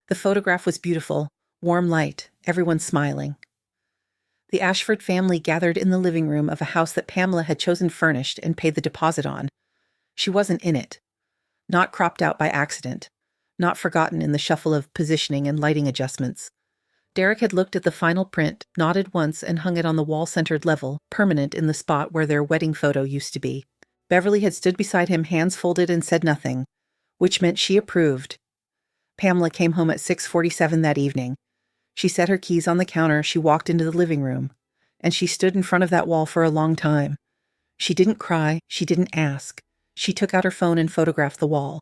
The photograph was beautiful, warm light, everyone smiling. The Ashford family gathered in the living room of a house that Pamela had chosen furnished and paid the deposit on. She wasn't in it. Not cropped out by accident. Not forgotten in the shuffle of positioning and lighting adjustments. Derek had looked at the final print, nodded once, and hung it on the wall-centered level, permanent in the spot where their wedding photo used to be. Beverly had stood beside him, hands folded, and said nothing, which meant she approved. Pamela came home at 6:47 that evening. She set her keys on the counter, she walked into the living room, and she stood in front of that wall for a long time. She didn't cry, she didn't ask. She took out her phone and photographed the wall.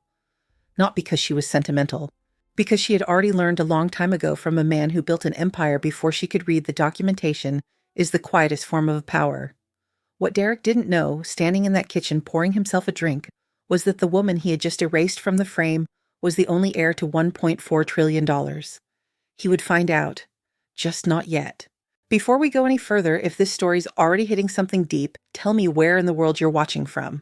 Not because she was sentimental, because she had already learned a long time ago from a man who built an empire before she could read the documentation is the quietest form of power. What Derek didn't know, standing in that kitchen pouring himself a drink, was that the woman he had just erased from the frame was the only heir to $1.4 trillion. He would find out. Just not yet. Before we go any further, if this story's already hitting something deep, tell me where in the world you're watching from.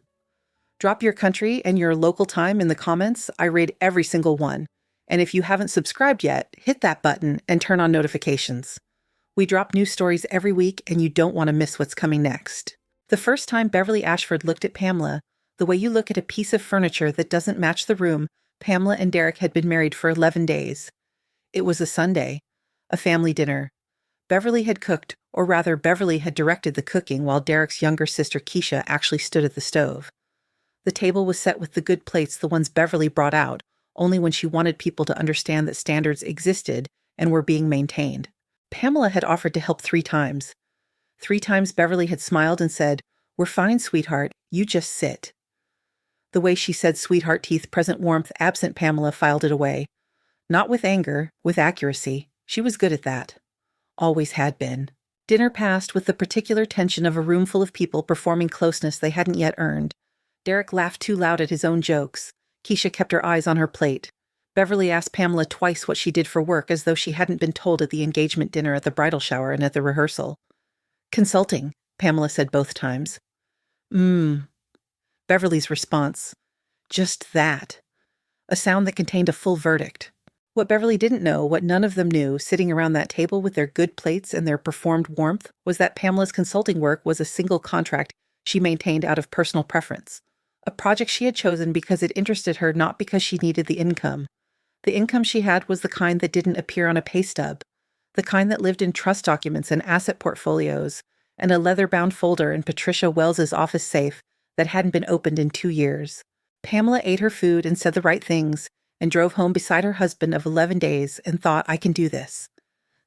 Drop your country and your local time in the comments. I read every single one. And if you haven't subscribed yet, hit that button and turn on notifications. We drop new stories every week and you don't want to miss what's coming next. The first time Beverly Ashford looked at Pamela, the way you look at a piece of furniture that doesn't match the room, Pamela and Derek had been married for 11 days. It was a Sunday, a family dinner. Beverly had cooked, or rather Beverly had directed the cooking while Derek's younger sister Keisha actually stood at the stove. The table was set with the good plates, the ones Beverly brought out, only when she wanted people to understand that standards existed and were being maintained. Pamela had offered to help 3 times. 3 times Beverly had smiled and said, "We're fine, sweetheart, you just sit." The way she said sweetheart, teeth, present warmth, absent Pamela filed it away. Not with anger, with accuracy. She was good at that. Always had been. Dinner passed with the particular tension of a room full of people performing closeness they hadn't yet earned. Derek laughed too loud at his own jokes. Keisha kept her eyes on her plate. Beverly asked Pamela twice what she did for work, as though she hadn't been told at the engagement dinner, at the bridal shower, and at the rehearsal. "Consulting," Pamela said both times. Beverly's response. Just that. A sound that contained a full verdict. What Beverly didn't know, what none of them knew, sitting around that table with their good plates and their performed warmth, was that Pamela's consulting work was a single contract she maintained out of personal preference. A project she had chosen because it interested her, not because she needed the income. The income she had was the kind that didn't appear on a pay stub, the kind that lived in trust documents and asset portfolios, and a leather-bound folder in Patricia Wells's office safe that hadn't been opened in 2 years. Pamela ate her food and said the right things, and drove home beside her husband of 11 days and thought, I can do this.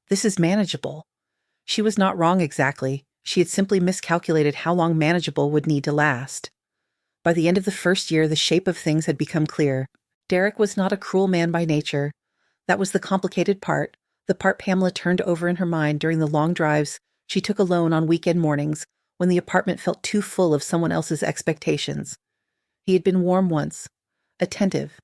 This is manageable. She was not wrong exactly. She had simply miscalculated how long manageable would need to last. By the end of the first year, the shape of things had become clear. Derek was not a cruel man by nature. That was the complicated part, the part Pamela turned over in her mind during the long drives she took alone on weekend mornings when the apartment felt too full of someone else's expectations. He had been warm once, attentive.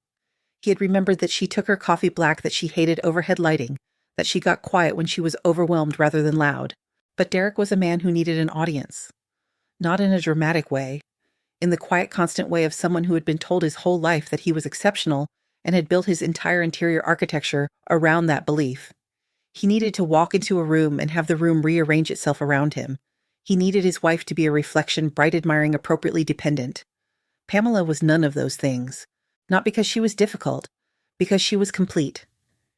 He had remembered that she took her coffee black, that she hated overhead lighting, that she got quiet when she was overwhelmed rather than loud. But Derek was a man who needed an audience. Not in a dramatic way, in the quiet, constant way of someone who had been told his whole life that he was exceptional and had built his entire interior architecture around that belief. He needed to walk into a room and have the room rearrange itself around him. He needed his wife to be a reflection, bright, admiring, appropriately dependent. Pamela was none of those things. Not because she was difficult, because she was complete.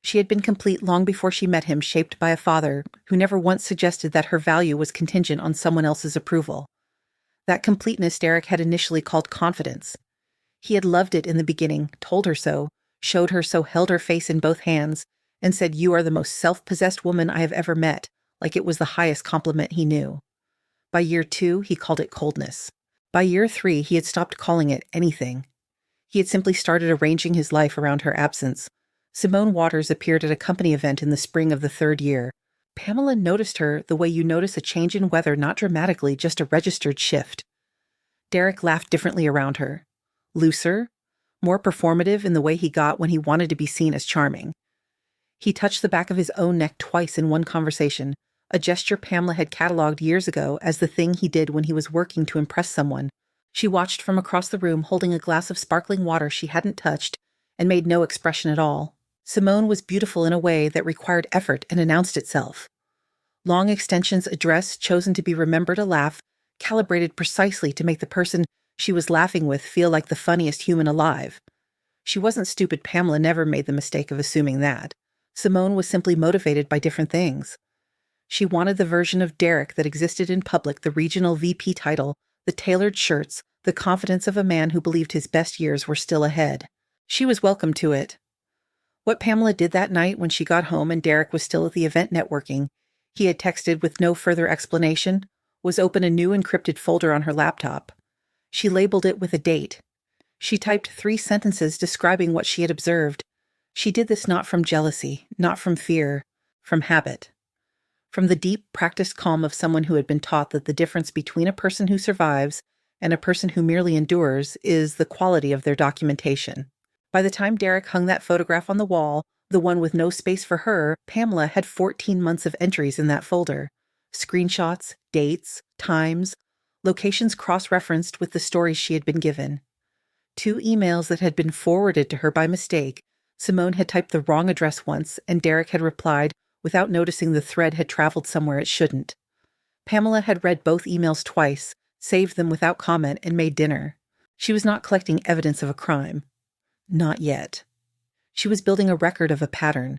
She had been complete long before she met him, shaped by a father who never once suggested that her value was contingent on someone else's approval. That completeness Derek had initially called confidence. He had loved it in the beginning, told her so, showed her so, held her face in both hands, and said, "You are the most self-possessed woman I have ever met," like it was the highest compliment he knew. By year 2, he called it coldness. By year 3, he had stopped calling it anything. He had simply started arranging his life around her absence. Simone Waters appeared at a company event in the spring of the 3rd year. Pamela noticed her the way you notice a change in weather, not dramatically, just a registered shift. Derek laughed differently around her. Looser, more performative in the way he got when he wanted to be seen as charming. He touched the back of his own neck twice in one conversation, a gesture Pamela had catalogued years ago as the thing he did when he was working to impress someone. She watched from across the room, holding a glass of sparkling water she hadn't touched, and made no expression at all. Simone was beautiful in a way that required effort and announced itself. Long extensions, a dress chosen to be remembered, a laugh calibrated precisely to make the person she was laughing with feel like the funniest human alive. She wasn't stupid. Pamela never made the mistake of assuming that. Simone was simply motivated by different things. She wanted the version of Derek that existed in public, the regional VP title, the tailored shirts, the confidence of a man who believed his best years were still ahead. She was welcome to it. What Pamela did that night when she got home and Derek was still at the event networking, he had texted with no further explanation, was open a new encrypted folder on her laptop. She labeled it with a date. She typed 3 sentences describing what she had observed. She did this not from jealousy, not from fear, from habit. From the deep, practiced calm of someone who had been taught that the difference between a person who survives and a person who merely endures is the quality of their documentation. By the time Derek hung that photograph on the wall, the one with no space for her, Pamela had 14 months of entries in that folder. Screenshots, dates, times, locations cross-referenced with the stories she had been given. 2 emails that had been forwarded to her by mistake. Simone had typed the wrong address once, and Derek had replied without noticing the thread had traveled somewhere it shouldn't. Pamela had read both emails twice, saved them without comment, and made dinner. She was not collecting evidence of a crime. Not yet. She was building a record of a pattern,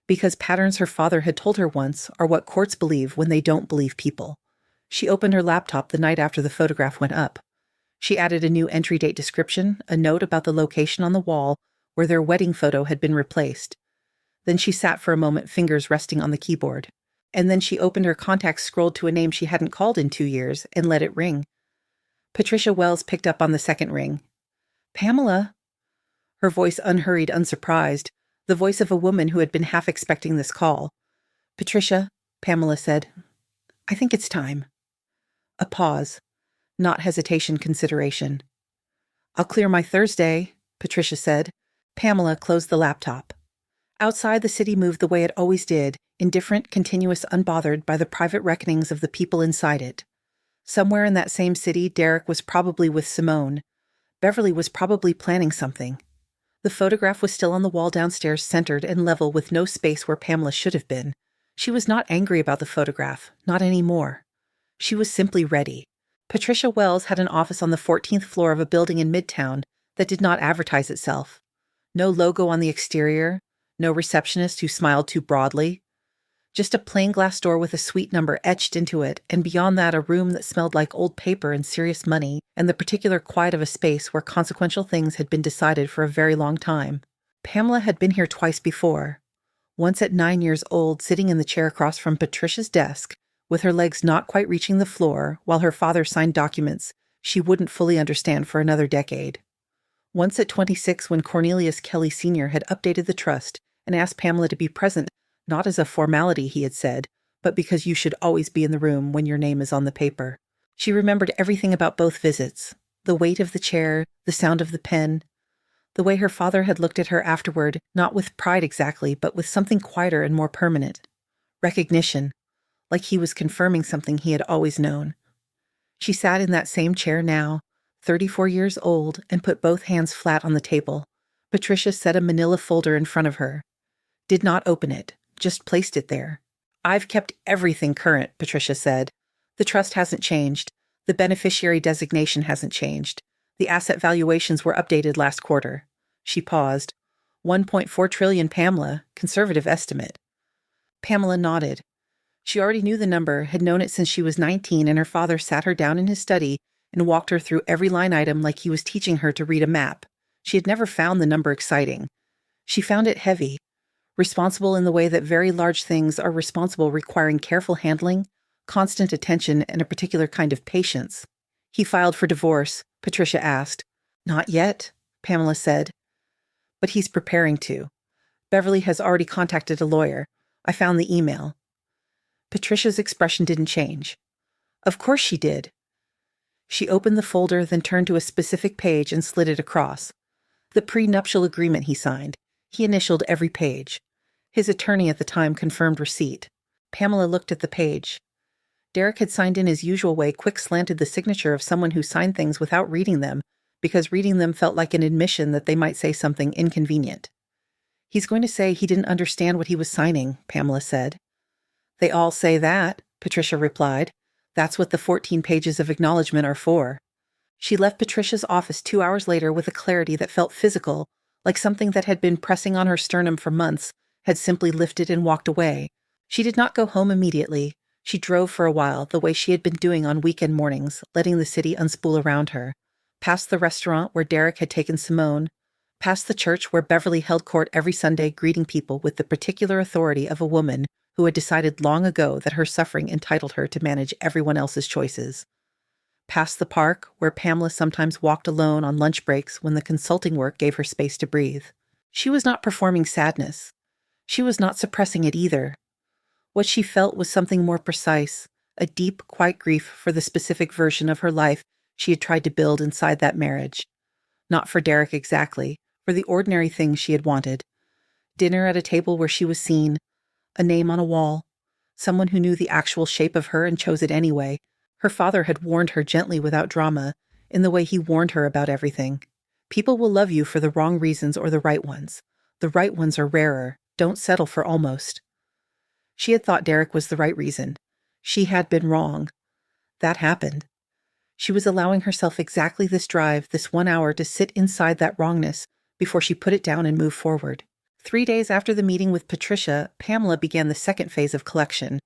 because patterns her father had told her once are what courts believe when they don't believe people. She opened her laptop the night after the photograph went up. She added a new entry date description, a note about the location on the wall where their wedding photo had been replaced. Then she sat for a moment, fingers resting on the keyboard. And then she opened her contacts, scrolled to a name she hadn't called in 2 years, and let it ring. Patricia Wells picked up on the second ring. "Pamela." Her voice unhurried, unsurprised, the voice of a woman who had been half expecting this call. "Patricia," Pamela said, "I think it's time." A pause. Not hesitation, consideration. "I'll clear my Thursday," Patricia said. Pamela closed the laptop. Outside, the city moved the way it always did, indifferent, continuous, unbothered by the private reckonings of the people inside it. Somewhere in that same city, Derek was probably with Simone. Beverly was probably planning something. The photograph was still on the wall downstairs, centered and level with no space where Pamela should have been. She was not angry about the photograph, not anymore. She was simply ready. Patricia Wells had an office on the 14th floor of a building in Midtown that did not advertise itself. No logo on the exterior, no receptionist who smiled too broadly. Just a plain glass door with a suite number etched into it, and beyond that a room that smelled like old paper and serious money, and the particular quiet of a space where consequential things had been decided for a very long time. Pamela had been here twice before. Once at 9 years old, sitting in the chair across from Patricia's desk, with her legs not quite reaching the floor, while her father signed documents she wouldn't fully understand for another decade. Once at 26, when Cornelius Kelly Sr. had updated the trust and asked Pamela to be present, not as a formality, he had said, but because you should always be in the room when your name is on the paper. She remembered everything about both visits, the weight of the chair, the sound of the pen, the way her father had looked at her afterward, not with pride exactly, but with something quieter and more permanent. Recognition, like he was confirming something he had always known. She sat in that same chair now, 34 years old, and put both hands flat on the table. Patricia set a manila folder in front of her. Did not open it, just placed it there. "I've kept everything current," Patricia said. "The trust hasn't changed. The beneficiary designation hasn't changed. The asset valuations were updated last quarter." She paused. 1.4 trillion, Pamela, conservative estimate. Pamela nodded. She already knew the number, had known it since she was 19, and her father sat her down in his study and walked her through every line item like he was teaching her to read a map. She had never found the number exciting. She found it heavy, responsible in the way that very large things are responsible, requiring careful handling, constant attention, and a particular kind of patience. "He filed for divorce?" Patricia asked. "Not yet," Pamela said. "But he's preparing to. Beverly has already contacted a lawyer. I found the email." Patricia's expression didn't change. "Of course she did." She opened the folder, then turned to a specific page and slid it across. The prenuptial agreement he signed. He initialed every page. His attorney at the time confirmed receipt. Pamela looked at the page. Derek had signed in his usual way, quick slanted the signature of someone who signed things without reading them, because reading them felt like an admission that they might say something inconvenient. He's going to say he didn't understand what he was signing, Pamela said. They all say that, Patricia replied. That's what the 14 pages of acknowledgement are for. She left Patricia's office 2 hours later with a clarity that felt physical, like something that had been pressing on her sternum for months had simply lifted and walked away. She did not go home immediately. She drove for a while, the way she had been doing on weekend mornings, letting the city unspool around her. Past the restaurant where Derek had taken Simone, past the church where Beverly held court every Sunday greeting people with the particular authority of a woman who had decided long ago that her suffering entitled her to manage everyone else's choices. Past the park where Pamela sometimes walked alone on lunch breaks when the consulting work gave her space to breathe. She was not performing sadness. She was not suppressing it either. What she felt was something more precise, a deep, quiet grief for the specific version of her life she had tried to build inside that marriage. Not for Derek exactly, for the ordinary things she had wanted. Dinner at a table where she was seen, a name on a wall, someone who knew the actual shape of her and chose it anyway. Her father had warned her gently without drama, in the way he warned her about everything. People will love you for the wrong reasons or the right ones. The right ones are rarer. Don't settle for almost. She had thought Derek was the right reason. She had been wrong. That happened. She was allowing herself exactly this drive, this 1 hour, to sit inside that wrongness before she put it down and move forward. 3 days after the meeting with Patricia, Pamela began the second phase of collection.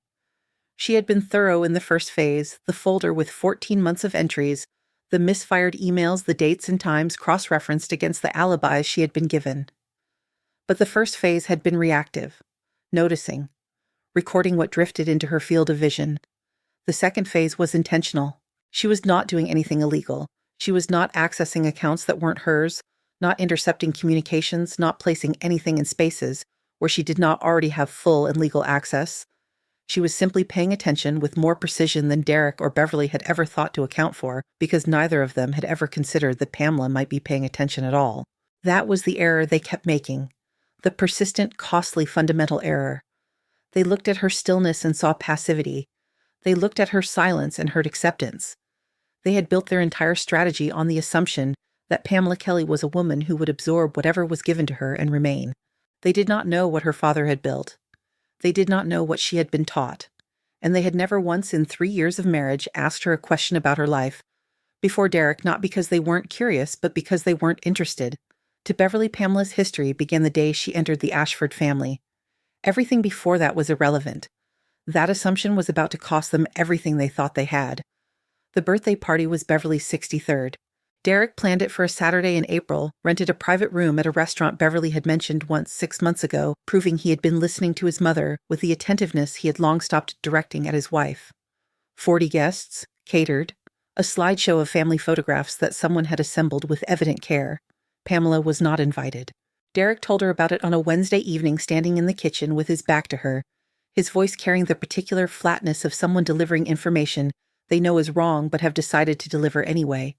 She had been thorough in the first phase, the folder with 14 months of entries, the misfired emails, the dates and times cross-referenced against the alibis she had been given. But the first phase had been reactive, noticing, recording what drifted into her field of vision. The second phase was intentional. She was not doing anything illegal. She was not accessing accounts that weren't hers, not intercepting communications, not placing anything in spaces where she did not already have full and legal access. She was simply paying attention with more precision than Derek or Beverly had ever thought to account for, because neither of them had ever considered that Pamela might be paying attention at all. That was the error they kept making. The persistent, costly fundamental error. They looked at her stillness and saw passivity. They looked at her silence and heard acceptance. They had built their entire strategy on the assumption that Pamela Kelly was a woman who would absorb whatever was given to her and remain. They did not know what her father had built. They did not know what she had been taught. And they had never once in 3 years of marriage asked her a question about her life. Before Derek, not because they weren't curious, but because they weren't interested. To Beverly, Pamela's history began the day she entered the Ashford family. Everything before that was irrelevant. That assumption was about to cost them everything they thought they had. The birthday party was Beverly's 63rd. Derek planned it for a Saturday in April, rented a private room at a restaurant Beverly had mentioned once 6 months ago, proving he had been listening to his mother with the attentiveness he had long stopped directing at his wife. 40 guests, catered, a slideshow of family photographs that someone had assembled with evident care. Pamela was not invited. Derek told her about it on a Wednesday evening, standing in the kitchen with his back to her, his voice carrying the particular flatness of someone delivering information they know is wrong but have decided to deliver anyway.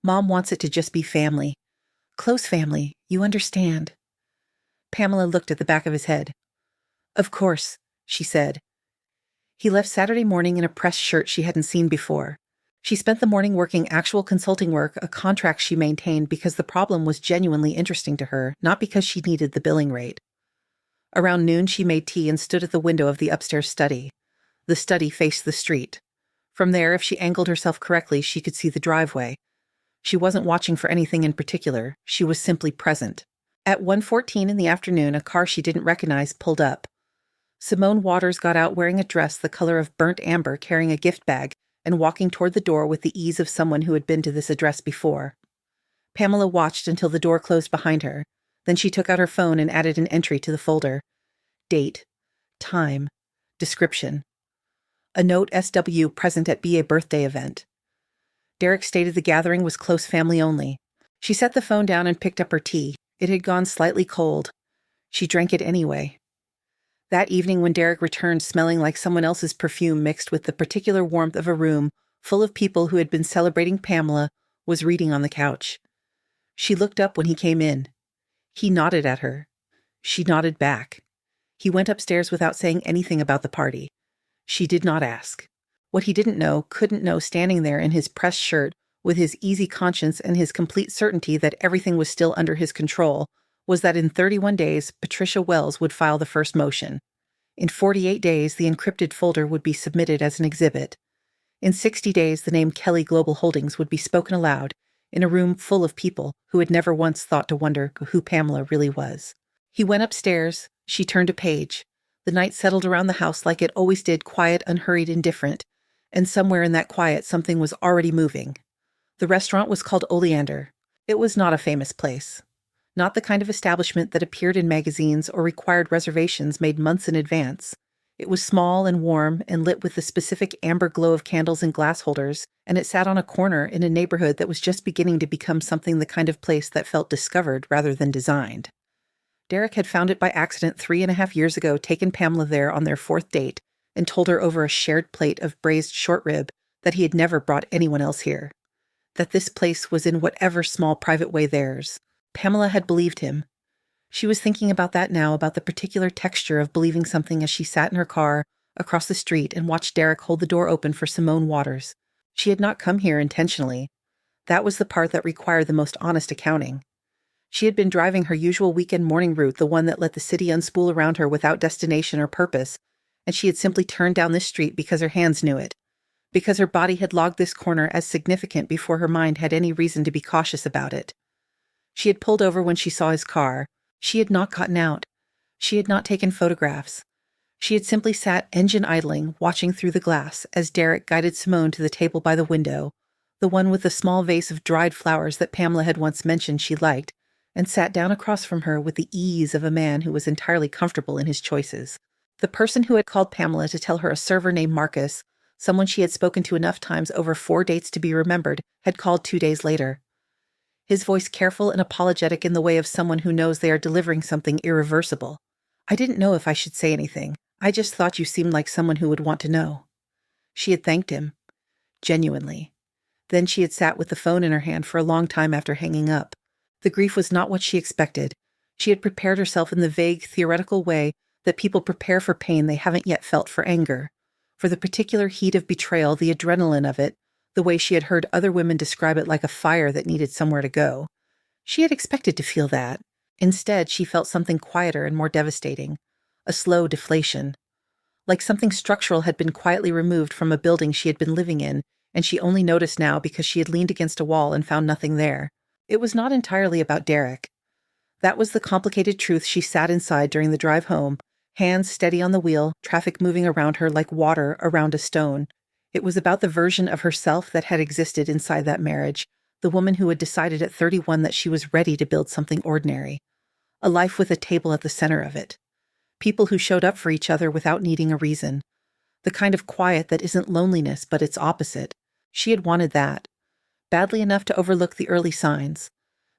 Mom wants it to just be family. Close family, you understand. Pamela looked at the back of his head. Of course, she said. He left Saturday morning in a pressed shirt she hadn't seen before. She spent the morning working actual consulting work, a contract she maintained because the problem was genuinely interesting to her, not because she needed the billing rate. Around noon she made tea and stood at the window of the upstairs study. The study faced the street. From there, if she angled herself correctly, she could see the driveway. She wasn't watching for anything in particular. She was simply present. At 1:14 in the afternoon, a car she didn't recognize pulled up. Simone Waters got out wearing a dress the color of burnt amber, carrying a gift bag, and walking toward the door with the ease of someone who had been to this address before. Pamela watched until the door closed behind her. Then she took out her phone and added an entry to the folder. Date, time, description. A note, SW, present at BA birthday event. Derek stated the gathering was close family only. She set the phone down and picked up her tea. It had gone slightly cold. She drank it anyway. That evening, when Derek returned smelling like someone else's perfume mixed with the particular warmth of a room full of people who had been celebrating Pamela, was reading on the couch. She looked up when he came in. He nodded at her. She nodded back. He went upstairs without saying anything about the party. She did not ask. What he didn't know, couldn't know, standing there in his pressed shirt, with his easy conscience and his complete certainty that everything was still under his control, was that in 31 days, Patricia Wells would file the first motion. In 48 days, the encrypted folder would be submitted as an exhibit. In 60 days, the name Kelly Global Holdings would be spoken aloud in a room full of people who had never once thought to wonder who Pamela really was. He went upstairs. She turned a page. The night settled around the house like it always did, quiet, unhurried, indifferent. And somewhere in that quiet, something was already moving. The restaurant was called Oleander. It was not a famous place. Not the kind of establishment that appeared in magazines or required reservations made months in advance. It was small and warm and lit with the specific amber glow of candles in glass holders, and it sat on a corner in a neighborhood that was just beginning to become something the kind of place that felt discovered rather than designed. Derek had found it by accident 3.5 years ago, taken Pamela there on their 4th date, and told her over a shared plate of braised short rib that he had never brought anyone else here. That this place was in whatever small private way theirs. Pamela had believed him. She was thinking about that now, about the particular texture of believing something as she sat in her car across the street and watched Derek hold the door open for Simone Waters. She had not come here intentionally. That was the part that required the most honest accounting. She had been driving her usual weekend morning route, the one that let the city unspool around her without destination or purpose, and she had simply turned down this street because her hands knew it, because her body had logged this corner as significant before her mind had any reason to be cautious about it. She had pulled over when she saw his car. She had not gotten out. She had not taken photographs. She had simply sat engine idling, watching through the glass as Derek guided Simone to the table by the window, the one with the small vase of dried flowers that Pamela had once mentioned she liked, and sat down across from her with the ease of a man who was entirely comfortable in his choices. The person who had called Pamela to tell her a server named Marcus, someone she had spoken to enough times over 4 dates to be remembered, had called 2 days later. His voice careful and apologetic in the way of someone who knows they are delivering something irreversible. "I didn't know if I should say anything. I just thought you seemed like someone who would want to know." She had thanked him. Genuinely. Then she had sat with the phone in her hand for a long time after hanging up. The grief was not what she expected. She had prepared herself in the vague, theoretical way that people prepare for pain they haven't yet felt for anger, for the particular heat of betrayal, the adrenaline of it, the way she had heard other women describe it like a fire that needed somewhere to go. She had expected to feel that. Instead, she felt something quieter and more devastating, a slow deflation. Like something structural had been quietly removed from a building she had been living in, and she only noticed now because she had leaned against a wall and found nothing there. It was not entirely about Derek. That was the complicated truth she sat inside during the drive home, hands steady on the wheel, traffic moving around her like water around a stone. It was about the version of herself that had existed inside that marriage, the woman who had decided at 31 that she was ready to build something ordinary, a life with a table at the center of it. People who showed up for each other without needing a reason. The kind of quiet that isn't loneliness, but its opposite. She had wanted that. Badly enough to overlook the early signs.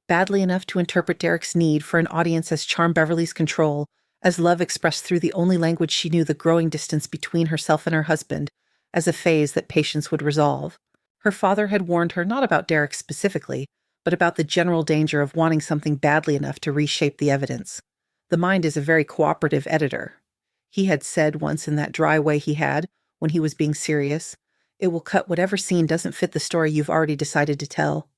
Badly enough to interpret Derek's need for an audience as Charm Beverly's control, as love expressed through the only language she knew, the growing distance between herself and her husband, as a phase that patience would resolve. Her father had warned her not about Derek specifically, but about the general danger of wanting something badly enough to reshape the evidence. The mind is a very cooperative editor. He had said once in that dry way he had, when he was being serious, "It will cut whatever scene doesn't fit the story you've already decided to tell."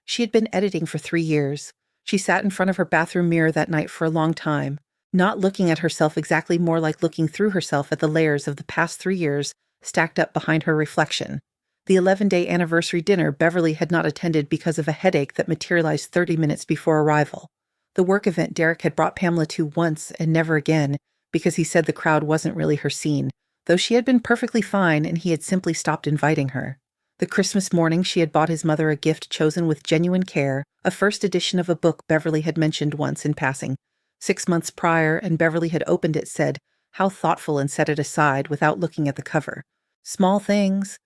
She had been editing for 3 years. She sat in front of her bathroom mirror that night for a long time, not looking at herself exactly, more like looking through herself at the layers of the past 3 years stacked up behind her reflection. The 11-day anniversary dinner Beverly had not attended because of a headache that materialized 30 minutes before arrival. The work event Derek had brought Pamela to once and never again because he said the crowd wasn't really her scene, though she had been perfectly fine and he had simply stopped inviting her. The Christmas morning she had bought his mother a gift chosen with genuine care, a first edition of a book Beverly had mentioned once in passing. 6 months prior, and Beverly had opened it, said, "How thoughtful," and set it aside without looking at the cover. Small things,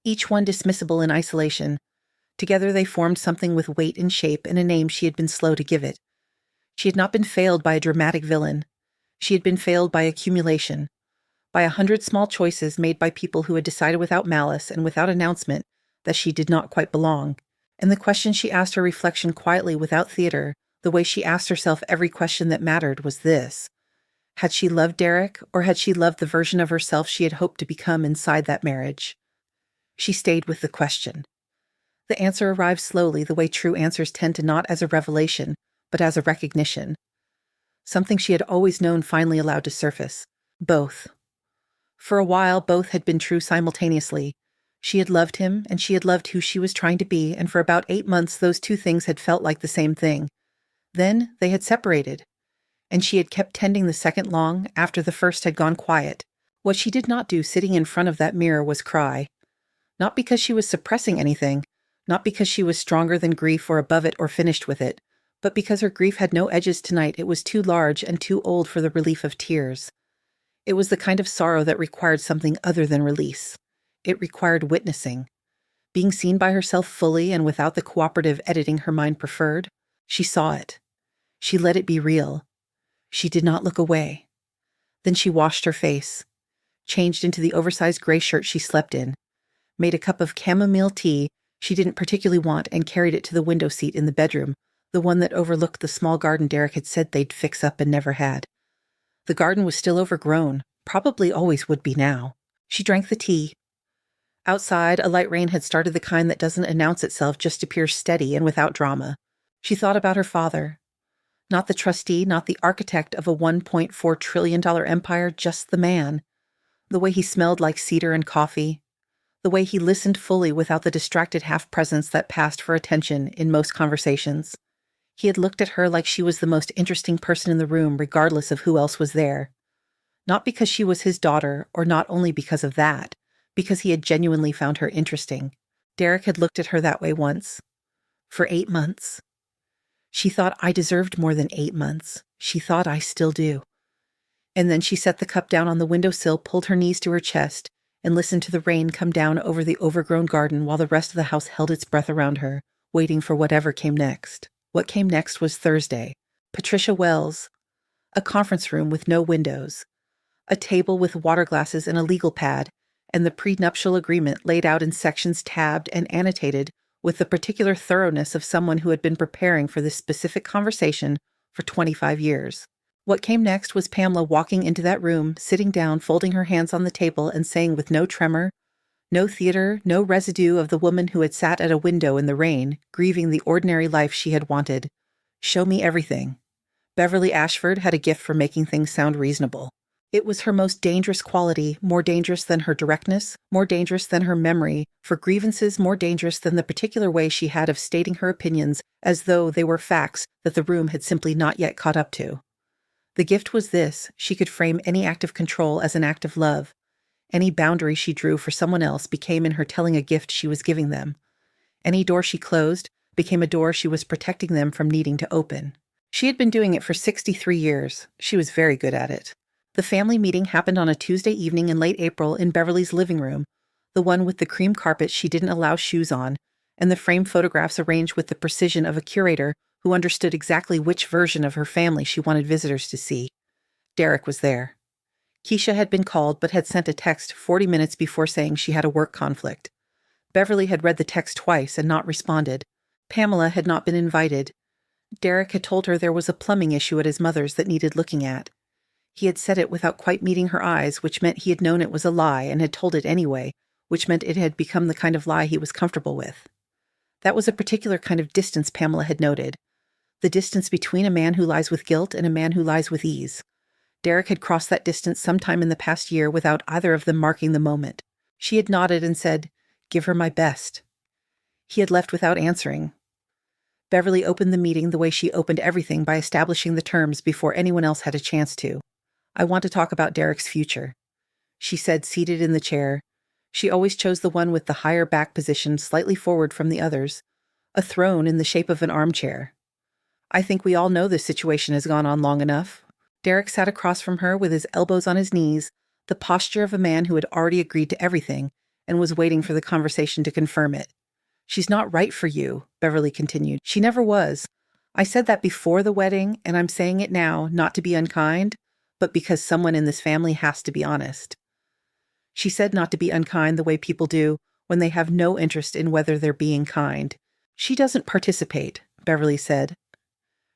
each one dismissible in isolation. Together they formed something with weight and shape and a name she had been slow to give it. She had not been failed by a dramatic villain. She had been failed by accumulation, by 100 small choices made by people who had decided without malice and without announcement that she did not quite belong. And the question she asked her reflection quietly without theater, the way she asked herself every question that mattered, was this: had she loved Derek, or had she loved the version of herself she had hoped to become inside that marriage? She stayed with the question. The answer arrived slowly, the way true answers tend to, not as a revelation, but as a recognition. Something she had always known finally allowed to surface. Both. For a while, both had been true simultaneously. She had loved him, and she had loved who she was trying to be, and for about 8 months those two things had felt like the same thing. Then they had separated, and she had kept tending the second long after the first had gone quiet. What she did not do sitting in front of that mirror was cry. Not because she was suppressing anything, not because she was stronger than grief or above it or finished with it, but because her grief had no edges tonight. It was too large and too old for the relief of tears. It was the kind of sorrow that required something other than release. It required witnessing. Being seen by herself fully and without the cooperative editing her mind preferred. She saw it. She let it be real. She did not look away. Then she washed her face, changed into the oversized gray shirt she slept in, made a cup of chamomile tea she didn't particularly want and carried it to the window seat in the bedroom, the one that overlooked the small garden Derek had said they'd fix up and never had. The garden was still overgrown, probably always would be now. She drank the tea. Outside, a light rain had started, the kind that doesn't announce itself, just appears steady and without drama. She thought about her father. Not the trustee, not the architect of a $1.4 trillion empire, just the man. The way he smelled like cedar and coffee. The way he listened fully without the distracted half-presence that passed for attention in most conversations. He had looked at her like she was the most interesting person in the room, regardless of who else was there. Not because she was his daughter, or not only because of that, because he had genuinely found her interesting. Derek had looked at her that way once. For 8 months. She thought I deserved more than 8 months. She thought I still do. And then she set the cup down on the windowsill, pulled her knees to her chest, and listened to the rain come down over the overgrown garden while the rest of the house held its breath around her, waiting for whatever came next. What came next was Thursday. Patricia Wells. A conference room with no windows. A table with water glasses and a legal pad, and the prenuptial agreement laid out in sections tabbed and annotated with the particular thoroughness of someone who had been preparing for this specific conversation for 25 years. What came next was Pamela walking into that room, sitting down, folding her hands on the table, and saying with no tremor, no theater, no residue of the woman who had sat at a window in the rain, grieving the ordinary life she had wanted, "Show me everything." Beverly Ashford had a gift for making things sound reasonable. It was her most dangerous quality, more dangerous than her directness, more dangerous than her memory for grievances, more dangerous than the particular way she had of stating her opinions as though they were facts that the room had simply not yet caught up to. The gift was this: she could frame any act of control as an act of love. Any boundary she drew for someone else became in her telling a gift she was giving them. Any door she closed became a door she was protecting them from needing to open. She had been doing it for 63 years. She was very good at it. The family meeting happened on a Tuesday evening in late April in Beverly's living room, the one with the cream carpet she didn't allow shoes on, and the framed photographs arranged with the precision of a curator who understood exactly which version of her family she wanted visitors to see. Derek was there. Keisha had been called but had sent a text 40 minutes before saying she had a work conflict. Beverly had read the text twice and not responded. Pamela had not been invited. Derek had told her there was a plumbing issue at his mother's that needed looking at. He had said it without quite meeting her eyes, which meant he had known it was a lie and had told it anyway, which meant it had become the kind of lie he was comfortable with. That was a particular kind of distance Pamela had noted. The distance between a man who lies with guilt and a man who lies with ease. Derek had crossed that distance sometime in the past year without either of them marking the moment. She had nodded and said, "Give her my best." He had left without answering. Beverly opened the meeting the way she opened everything, by establishing the terms before anyone else had a chance to. "I want to talk about Derek's future," she said, seated in the chair. She always chose the one with the higher back position slightly forward from the others, a throne in the shape of an armchair. "I think we all know this situation has gone on long enough." Derek sat across from her with his elbows on his knees, the posture of a man who had already agreed to everything and was waiting for the conversation to confirm it. "She's not right for you," Beverly continued. "She never was. I said that before the wedding, and I'm saying it now, not to be unkind, but because someone in this family has to be honest." She said not to be unkind the way people do when they have no interest in whether they're being kind. "She doesn't participate," Beverly said.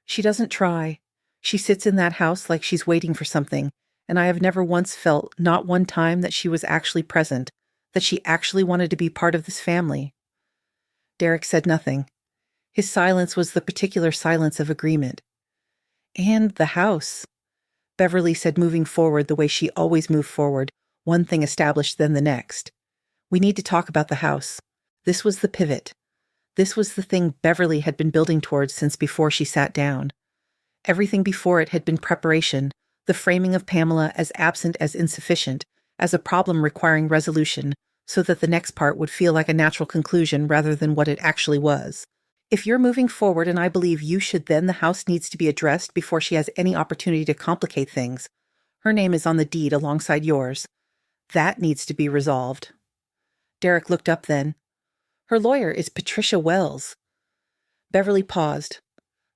"She doesn't try. She sits in that house like she's waiting for something, and I have never once felt, not one time, that she was actually present, that she actually wanted to be part of this family." Derek said nothing. His silence was the particular silence of agreement. And the house, Beverly said, moving forward the way she always moved forward, one thing established then the next. We need to talk about the house. This was the pivot. This was the thing Beverly had been building towards since before she sat down. Everything before it had been preparation, the framing of Pamela as absent, as insufficient, as a problem requiring resolution, so that the next part would feel like a natural conclusion rather than what it actually was. If you're moving forward and I believe you should, then the house needs to be addressed before she has any opportunity to complicate things. Her name is on the deed alongside yours. That needs to be resolved. Derek looked up then. Her lawyer is Patricia Wells. Beverly paused.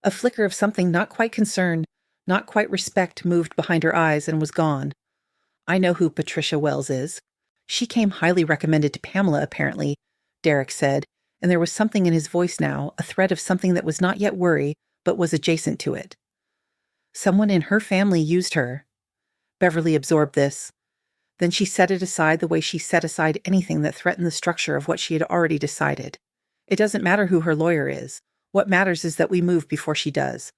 A flicker of something not quite concern, not quite respect moved behind her eyes and was gone. I know who Patricia Wells is. She came highly recommended to Pamela, apparently, Derek said, and there was something in his voice now, a thread of something that was not yet worry, but was adjacent to it. Someone in her family used her. Beverly absorbed this. Then she set it aside the way she set aside anything that threatened the structure of what she had already decided. It doesn't matter who her lawyer is. What matters is that we move before she does.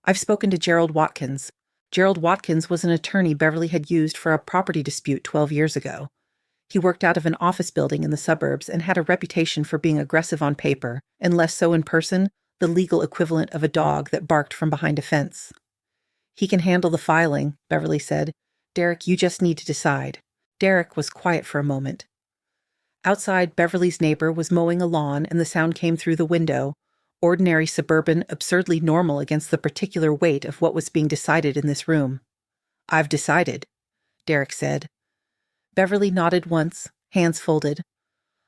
I've spoken to Gerald Watkins. Gerald Watkins was an attorney Beverly had used for a property dispute 12 years ago. He worked out of an office building in the suburbs and had a reputation for being aggressive on paper, and less so in person, the legal equivalent of a dog that barked from behind a fence. He can handle the filing, Beverly said. Derek, you just need to decide. Derek was quiet for a moment. Outside, Beverly's neighbor was mowing a lawn and the sound came through the window, ordinary suburban, absurdly normal against the particular weight of what was being decided in this room. I've decided, Derek said. Beverly nodded once, hands folded.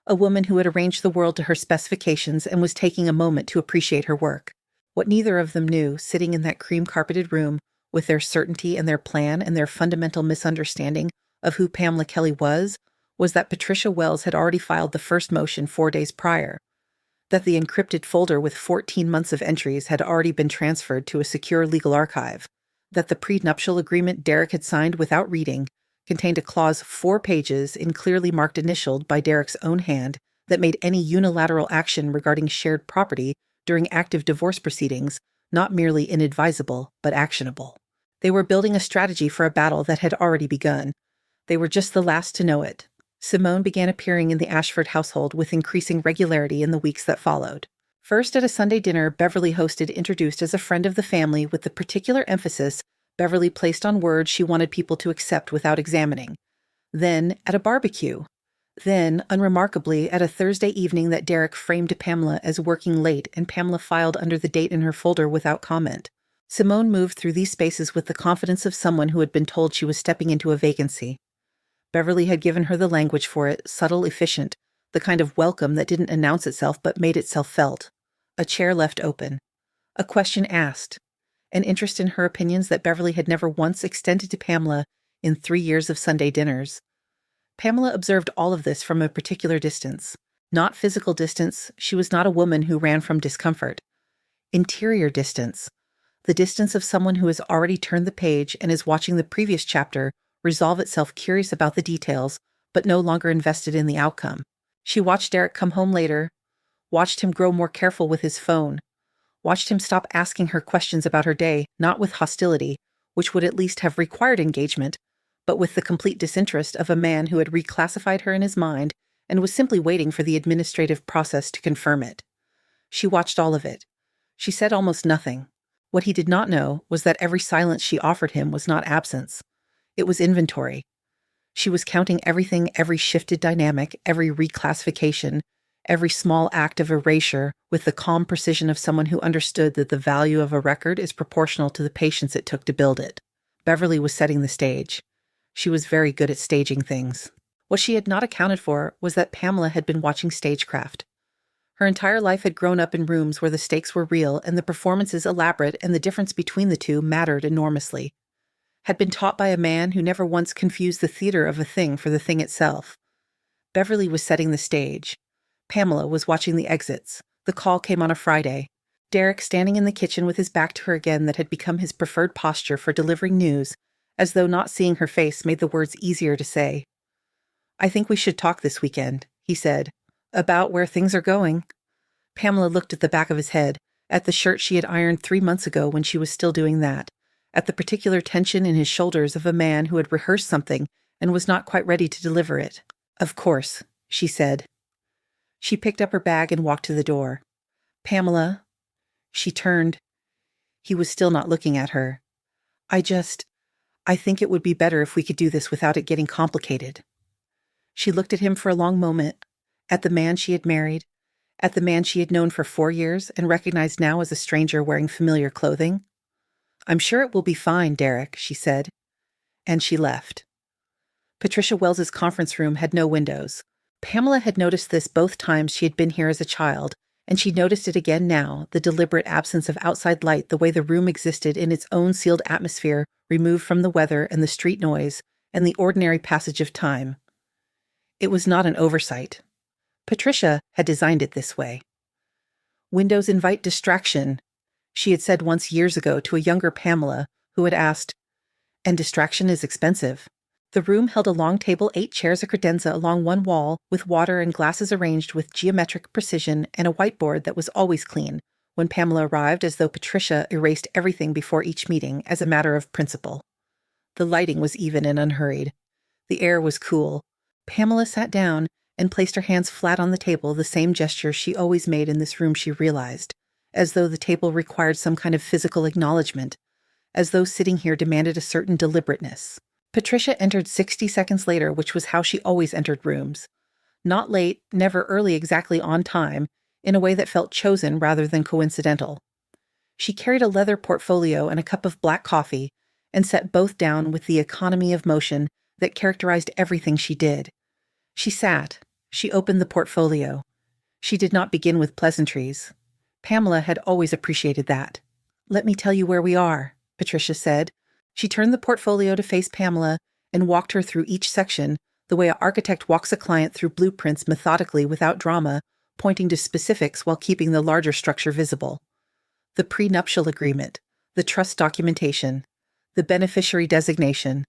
A woman who had arranged the world to her specifications and was taking a moment to appreciate her work. What neither of them knew, sitting in that cream-carpeted room, with their certainty and their plan and their fundamental misunderstanding of who Pamela Kelly was that Patricia Wells had already filed the first motion 4 days prior, that the encrypted folder with 14 months of entries had already been transferred to a secure legal archive, that the prenuptial agreement Derek had signed without reading contained a clause 4 pages in clearly marked initialed by Derek's own hand that made any unilateral action regarding shared property during active divorce proceedings not merely inadvisable, but actionable. They were building a strategy for a battle that had already begun. They were just the last to know it. Simone began appearing in the Ashford household with increasing regularity in the weeks that followed. First, at a Sunday dinner Beverly hosted introduced as a friend of the family with the particular emphasis Beverly placed on words she wanted people to accept without examining. Then, at a barbecue. Then, unremarkably, at a Thursday evening that Derek framed to Pamela as working late and Pamela filed under the date in her folder without comment. Simone moved through these spaces with the confidence of someone who had been told she was stepping into a vacancy. Beverly had given her the language for it, subtle, efficient, the kind of welcome that didn't announce itself but made itself felt. A chair left open. A question asked. An interest in her opinions that Beverly had never once extended to Pamela in 3 years of Sunday dinners. Pamela observed all of this from a particular distance. Not physical distance, she was not a woman who ran from discomfort. Interior distance. The distance of someone who has already turned the page and is watching the previous chapter resolve itself, curious about the details, but no longer invested in the outcome. She watched Derek come home later, watched him grow more careful with his phone, watched him stop asking her questions about her day, not with hostility, which would at least have required engagement, but with the complete disinterest of a man who had reclassified her in his mind and was simply waiting for the administrative process to confirm it. She watched all of it. She said almost nothing. What he did not know was that every silence she offered him was not absence. It was inventory. She was counting everything, every shifted dynamic, every reclassification, every small act of erasure with the calm precision of someone who understood that the value of a record is proportional to the patience it took to build it. Beverly was setting the stage. She was very good at staging things. What she had not accounted for was that Pamela had been watching stagecraft. Her entire life had grown up in rooms where the stakes were real and the performances elaborate, and the difference between the two mattered enormously. Had been taught by a man who never once confused the theater of a thing for the thing itself. Beverly was setting the stage. Pamela was watching the exits. The call came on a Friday. Derek standing in the kitchen with his back to her again, that had become his preferred posture for delivering news, as though not seeing her face made the words easier to say. I think we should talk this weekend, he said. About where things are going. Pamela looked at the back of his head. at the shirt she had ironed 3 months ago when she was still doing that, at the particular tension in his shoulders of a man who had rehearsed something and was not quite ready to deliver it. "Of course," she said. She picked up her bag and walked to the door. "Pamela." She turned. He was still not looking at her. I think it would be better if we could do this without it getting complicated." She looked at him for a long moment, at the man she had married, at the man she had known for 4 years and recognized now as a stranger wearing familiar clothing. "I'm sure it will be fine, Derek," she said. And she left. Patricia Wells's conference room had no windows. Pamela had noticed this both times she had been here as a child, and she noticed it again now, the deliberate absence of outside light, the way the room existed in its own sealed atmosphere, removed from the weather and the street noise and the ordinary passage of time. It was not an oversight. Patricia had designed it this way. "Windows invite distraction," she had said once years ago to a younger Pamela who had asked, "And distraction is expensive." The room held a long table, 8 chairs, a credenza along one wall, with water and glasses arranged with geometric precision, and a whiteboard that was always clean when Pamela arrived, as though Patricia erased everything before each meeting as a matter of principle. The lighting was even and unhurried. The air was cool. Pamela sat down and placed her hands flat on the table, the same gesture she always made in this room, she realized, as though the table required some kind of physical acknowledgement, as though sitting here demanded a certain deliberateness. Patricia entered 60 seconds later, which was how she always entered rooms. Not late, never early, exactly on time, in a way that felt chosen rather than coincidental. She carried a leather portfolio and a cup of black coffee, and set both down with the economy of motion that characterized everything she did. She sat. She opened the portfolio. She did not begin with pleasantries. Pamela had always appreciated that. "Let me tell you where we are," Patricia said. She turned the portfolio to face Pamela and walked her through each section, the way an architect walks a client through blueprints methodically without drama, pointing to specifics while keeping the larger structure visible. The prenuptial agreement, the trust documentation, the beneficiary designation,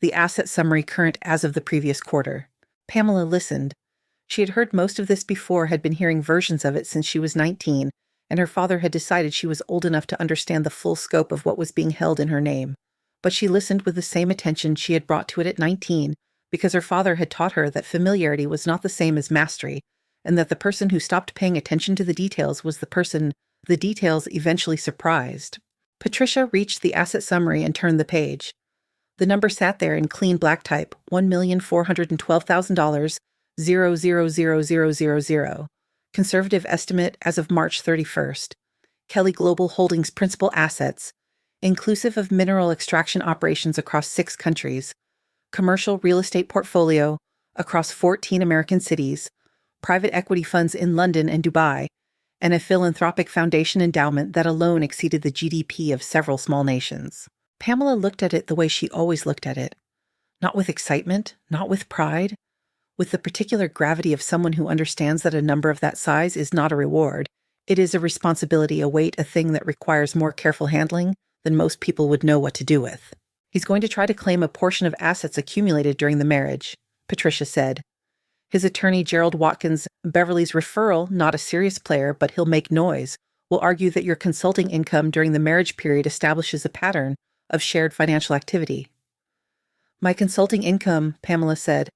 the asset summary current as of the previous quarter. Pamela listened. She had heard most of this before, had been hearing versions of it since she was 19, and her father had decided she was old enough to understand the full scope of what was being held in her name. But she listened with the same attention she had brought to it at 19, because her father had taught her that familiarity was not the same as mastery, and that the person who stopped paying attention to the details was the person the details eventually surprised. Patricia reached the asset summary and turned the page. The number sat there in clean black type, $1,412,000, 0000000. Conservative estimate as of March 31st. Kelly Global Holdings principal assets, inclusive of mineral extraction operations across 6 countries, commercial real estate portfolio across 14 American cities, private equity funds in London and Dubai, and a philanthropic foundation endowment that alone exceeded the GDP of several small nations. Pamela looked at it the way she always looked at it. Not with excitement, not with pride, with the particular gravity of someone who understands that a number of that size is not a reward. It is a responsibility, a weight, a thing that requires more careful handling than most people would know what to do with. "He's going to try to claim a portion of assets accumulated during the marriage," Patricia said. "His attorney, Gerald Watkins, Beverly's referral, not a serious player, but he'll make noise, will argue that your consulting income during the marriage period establishes a pattern of shared financial activity." "My consulting income," Pamela said,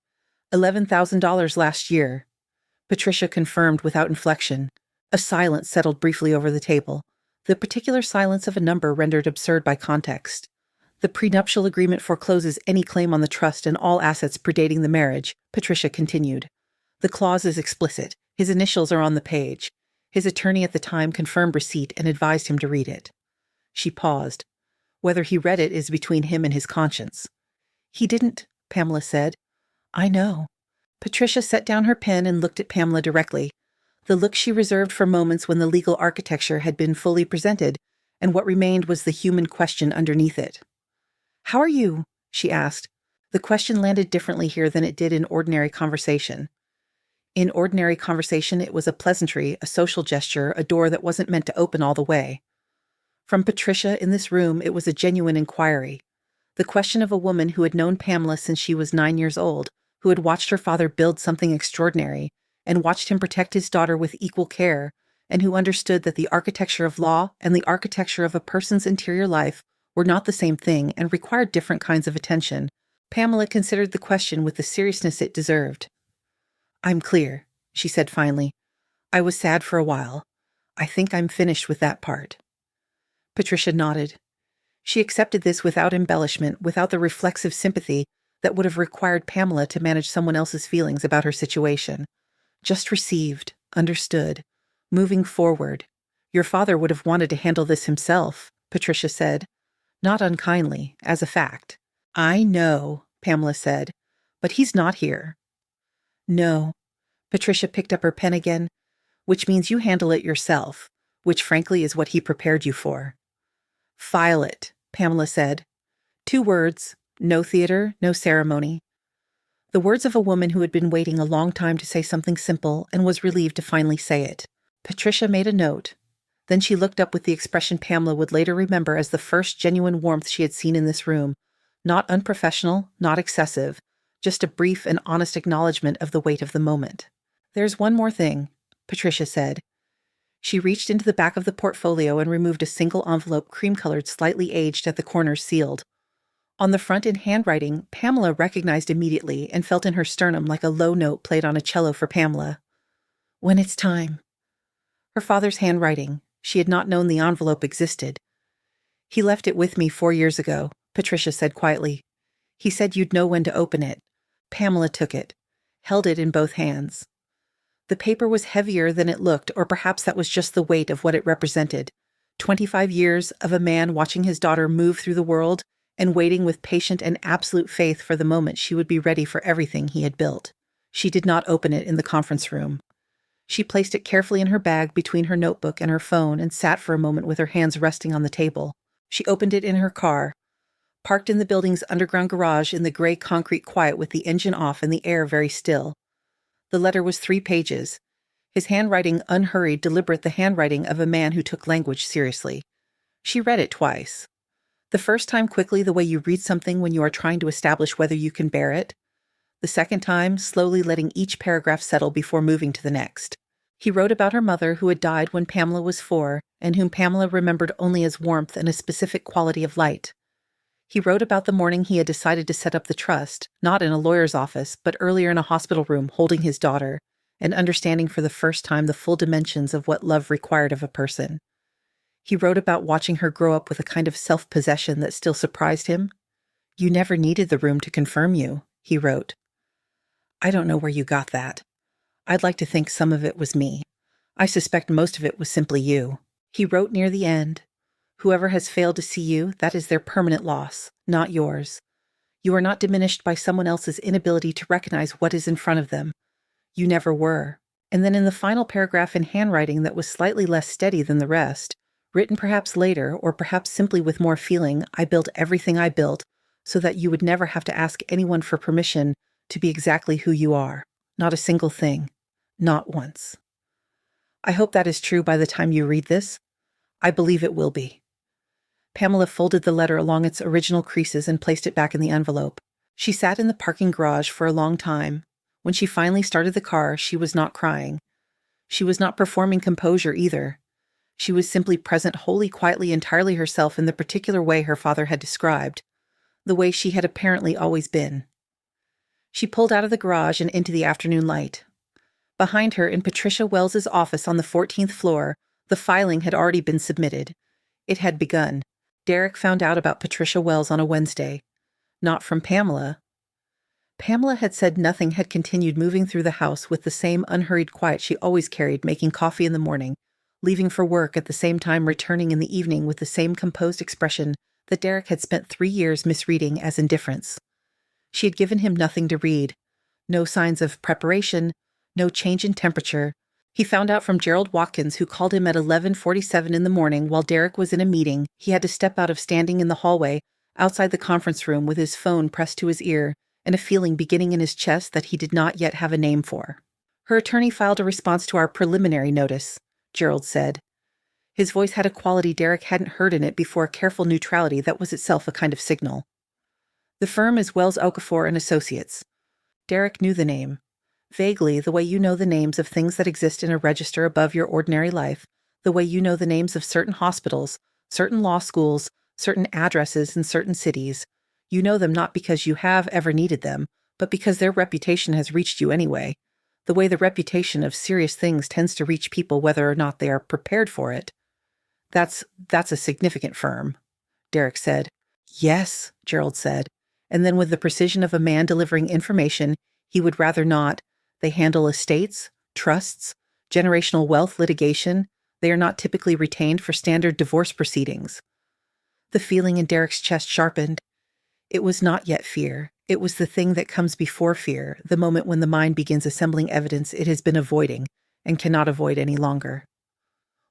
$11,000 last year." Patricia confirmed without inflection. A silence settled briefly over the table, the particular silence of a number rendered absurd by context. "The prenuptial agreement forecloses any claim on the trust and all assets predating the marriage," Patricia continued. "The clause is explicit. His initials are on the page. His attorney at the time confirmed receipt and advised him to read it." She paused. "Whether he read it is between him and his conscience." "He didn't," Pamela said. "I know." Patricia set down her pen and looked at Pamela directly, the look she reserved for moments when the legal architecture had been fully presented, and what remained was the human question underneath it. "How are you?" she asked. The question landed differently here than it did in ordinary conversation. In ordinary conversation, it was a pleasantry, a social gesture, a door that wasn't meant to open all the way. From Patricia in this room, it was a genuine inquiry. The question of a woman who had known Pamela since she was 9 years old, who had watched her father build something extraordinary, and watched him protect his daughter with equal care, and who understood that the architecture of law and the architecture of a person's interior life were not the same thing and required different kinds of attention, Pamela considered the question with the seriousness it deserved. "I'm clear," she said finally. "I was sad for a while. I think I'm finished with that part." Patricia nodded. She accepted this without embellishment, without the reflexive sympathy that would have required Pamela to manage someone else's feelings about her situation. Just received, understood, moving forward. "Your father would have wanted to handle this himself," Patricia said. Not unkindly, as a fact. "I know," Pamela said, "but he's not here." "No." Patricia picked up her pen again. "Which means you handle it yourself, which frankly is what he prepared you for." "File it," Pamela said. 2 words, no theater, no ceremony. The words of a woman who had been waiting a long time to say something simple and was relieved to finally say it. Patricia made a note. Then she looked up with the expression Pamela would later remember as the first genuine warmth she had seen in this room. Not unprofessional, not excessive, just a brief and honest acknowledgement of the weight of the moment. "There's one more thing," Patricia said. She reached into the back of the portfolio and removed a single envelope, cream-colored, slightly aged, at the corners sealed. On the front in handwriting, Pamela recognized immediately and felt in her sternum like a low note played on a cello for Pamela. "When it's time." Her father's handwriting. She had not known the envelope existed. "He left it with me 4 years ago," Patricia said quietly. "He said you'd know when to open it." Pamela took it, held it in both hands. The paper was heavier than it looked, or perhaps that was just the weight of what it represented. 25 years of a man watching his daughter move through the world and waiting with patient and absolute faith for the moment she would be ready for everything he had built. She did not open it in the conference room. She placed it carefully in her bag between her notebook and her phone and sat for a moment with her hands resting on the table. She opened it in her car, parked in the building's underground garage in the gray concrete quiet with the engine off and the air very still. The letter was 3 pages. His handwriting unhurried, deliberate, the handwriting of a man who took language seriously. She read it twice. The first time quickly, the way you read something when you are trying to establish whether you can bear it. The second time, slowly letting each paragraph settle before moving to the next. He wrote about her mother who had died when Pamela was 4, and whom Pamela remembered only as warmth and a specific quality of light. He wrote about the morning he had decided to set up the trust, not in a lawyer's office, but earlier in a hospital room holding his daughter, and understanding for the first time the full dimensions of what love required of a person. He wrote about watching her grow up with a kind of self-possession that still surprised him. "You never needed the room to confirm you," he wrote. "I don't know where you got that. I'd like to think some of it was me. I suspect most of it was simply you." He wrote near the end, "Whoever has failed to see you, that is their permanent loss, not yours. You are not diminished by someone else's inability to recognize what is in front of them. You never were." And then in the final paragraph in handwriting that was slightly less steady than the rest, written perhaps later, or perhaps simply with more feeling, "I built everything I built so that you would never have to ask anyone for permission to be exactly who you are. Not a single thing. Not once." I hope that is true by the time you read this. I believe it will be. Pamela folded the letter along its original creases and placed it back in the envelope. She sat in the parking garage for a long time. When she finally started the car, she was not crying. She was not performing composure either. She was simply present, wholly, quietly, entirely herself in the particular way her father had described, the way she had apparently always been. She pulled out of the garage and into the afternoon light. Behind her, in Patricia Wells's office on the 14th floor, the filing had already been submitted. It had begun. Derek found out about Patricia Wells on a Wednesday. Not from Pamela. Pamela had said nothing, had continued moving through the house with the same unhurried quiet she always carried, making coffee in the morning, leaving for work at the same time, returning in the evening with the same composed expression that Derek had spent 3 years misreading as indifference. She had given him nothing to read. No signs of preparation, no change in temperature. He found out from Gerald Watkins, who called him at 11:47 in the morning while Derek was in a meeting. He had to step out of standing in the hallway outside the conference room with his phone pressed to his ear and a feeling beginning in his chest that he did not yet have a name for. "Her attorney filed a response to our preliminary notice," Gerald said. His voice had a quality Derek hadn't heard in it before, a careful neutrality that was itself a kind of signal. "The firm is Wells Okafor and Associates." Derek knew the name. Vaguely, the way you know the names of things that exist in a register above your ordinary life, the way you know the names of certain hospitals, certain law schools, certain addresses in certain cities. You know them not because you have ever needed them, but because their reputation has reached you anyway. The way the reputation of serious things tends to reach people whether or not they are prepared for it. That's a significant firm, Derek said. Yes, Gerald said. And then with the precision of a man delivering information he would rather not, they handle estates, trusts, generational wealth litigation. They are not typically retained for standard divorce proceedings. The feeling in Derek's chest sharpened. It was not yet fear. It was the thing that comes before fear, the moment when the mind begins assembling evidence it has been avoiding and cannot avoid any longer.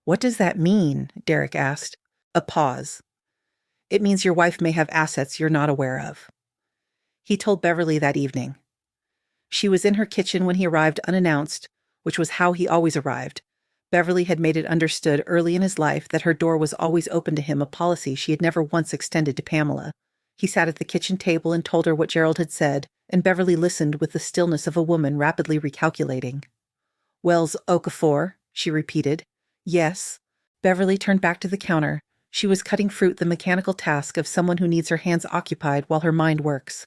What does that mean? Derek asked. A pause. It means your wife may have assets you're not aware of. He told Beverly that evening. She was in her kitchen when he arrived unannounced, which was how he always arrived. Beverly had made it understood early in his life that her door was always open to him, a policy she had never once extended to Pamela. He sat at the kitchen table and told her what Gerald had said, and Beverly listened with the stillness of a woman rapidly recalculating. Wells Okafor, she repeated. Yes. Beverly turned back to the counter. She was cutting fruit, the mechanical task of someone who needs her hands occupied while her mind works.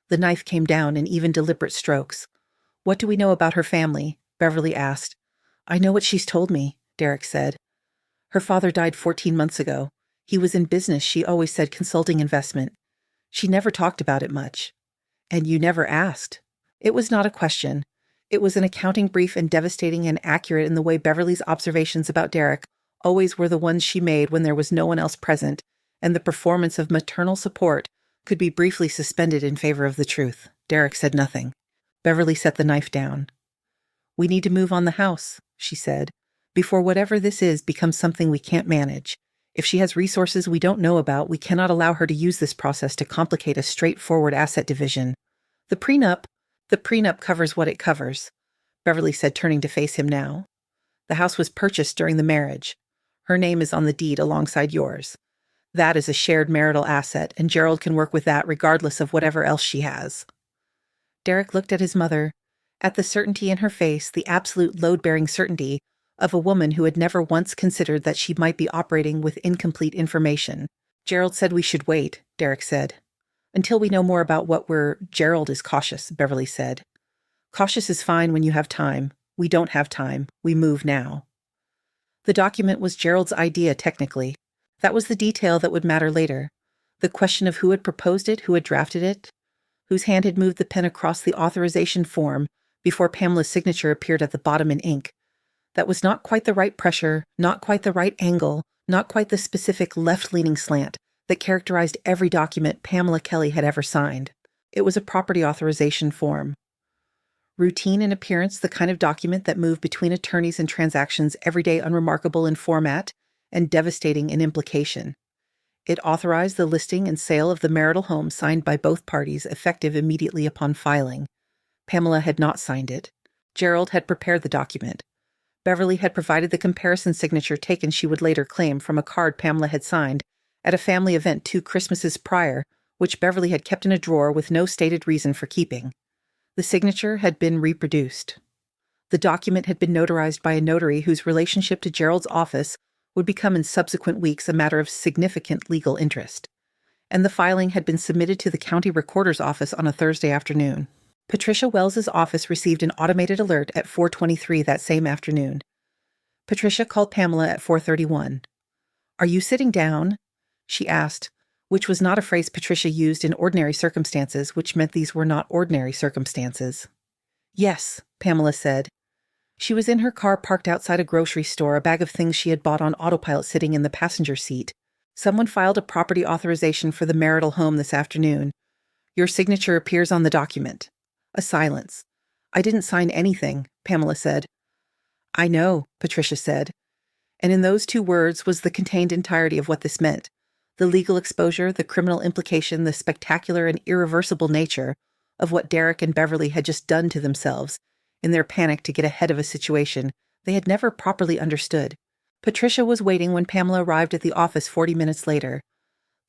The knife came down in even deliberate strokes. What do we know about her family? Beverly asked. I know what she's told me, Derek said. Her father died 14 months ago. He was in business, she always said, consulting investment. She never talked about it much. And you never asked. It was not a question. It was an accounting brief and devastating and accurate in the way Beverly's observations about Derek always were the ones she made when there was no one else present, and the performance of maternal support could be briefly suspended in favor of the truth. Derek said nothing. Beverly set the knife down. We need to move on the house, she said, before whatever this is becomes something we can't manage. If she has resources we don't know about, we cannot allow her to use this process to complicate a straightforward asset division. The prenup covers what it covers, Beverly said, turning to face him now. The house was purchased during the marriage. Her name is on the deed alongside yours. That is a shared marital asset, and Gerald can work with that regardless of whatever else she has. Derek looked at his mother, at the certainty in her face, the absolute load-bearing certainty of a woman who had never once considered that she might be operating with incomplete information. Gerald said we should wait, Derek said. Until we know more about what we're... Gerald is cautious, Beverly said. Cautious is fine when you have time. We don't have time. We move now. The document was Gerald's idea, technically. That was the detail that would matter later. The question of who had proposed it, who had drafted it, whose hand had moved the pen across the authorization form before Pamela's signature appeared at the bottom in ink. That was not quite the right pressure, not quite the right angle, not quite the specific left-leaning slant that characterized every document Pamela Kelly had ever signed. It was a property authorization form. Routine in appearance, the kind of document that moved between attorneys and transactions, everyday unremarkable in format, and devastating in implication. It authorized the listing and sale of the marital home signed by both parties, effective immediately upon filing. Pamela had not signed it. Gerald had prepared the document. Beverly had provided the comparison signature taken, she would later claim, from a card Pamela had signed at a family event 2 Christmases prior, which Beverly had kept in a drawer with no stated reason for keeping. The signature had been reproduced. The document had been notarized by a notary whose relationship to Gerald's office would become in subsequent weeks a matter of significant legal interest. And the filing had been submitted to the county recorder's office on a Thursday afternoon. Patricia Wells's office received an automated alert at 4:23 that same afternoon. Patricia called Pamela at 4:31. "Are you sitting down?" she asked, which was not a phrase Patricia used in ordinary circumstances, which meant these were not ordinary circumstances. "Yes," Pamela said. She was in her car parked outside a grocery store, a bag of things she had bought on autopilot sitting in the passenger seat. "Someone filed a property authorization for the marital home this afternoon. Your signature appears on the document." A silence. "I didn't sign anything," Pamela said. "I know," Patricia said. And in those 2 words was the contained entirety of what this meant. The legal exposure, the criminal implication, the spectacular and irreversible nature of what Derek and Beverly had just done to themselves in their panic to get ahead of a situation they had never properly understood. Patricia was waiting when Pamela arrived at the office 40 minutes later.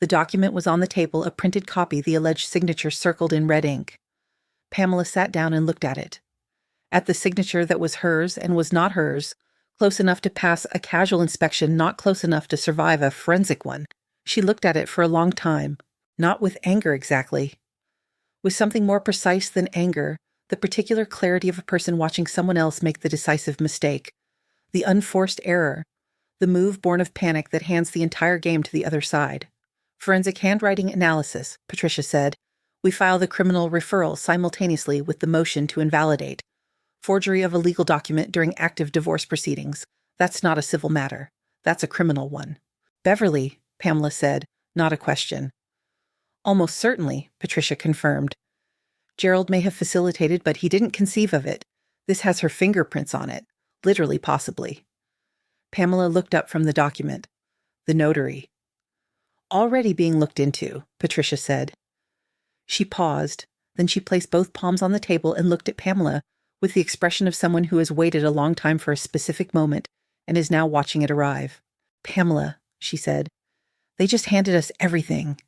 The document was on the table, a printed copy, the alleged signature circled in red ink. Pamela sat down and looked at it. at the signature that was hers and was not hers, close enough to pass a casual inspection, not close enough to survive a forensic one. She looked at it for a long time, not with anger exactly. With something more precise than anger, the particular clarity of a person watching someone else make the decisive mistake, the unforced error, the move born of panic that hands the entire game to the other side. Forensic handwriting analysis, Patricia said. We file the criminal referral simultaneously with the motion to invalidate. Forgery of a legal document during active divorce proceedings. That's not a civil matter. That's a criminal one. Beverly, Pamela said, not a question. Almost certainly, Patricia confirmed. Gerald may have facilitated, but he didn't conceive of it. This has her fingerprints on it. Literally, possibly. Pamela looked up from the document. The notary. Already being looked into, Patricia said. She paused, then she placed both palms on the table and looked at Pamela with the expression of someone who has waited a long time for a specific moment and is now watching it arrive. Pamela, she said, they just handed us everything.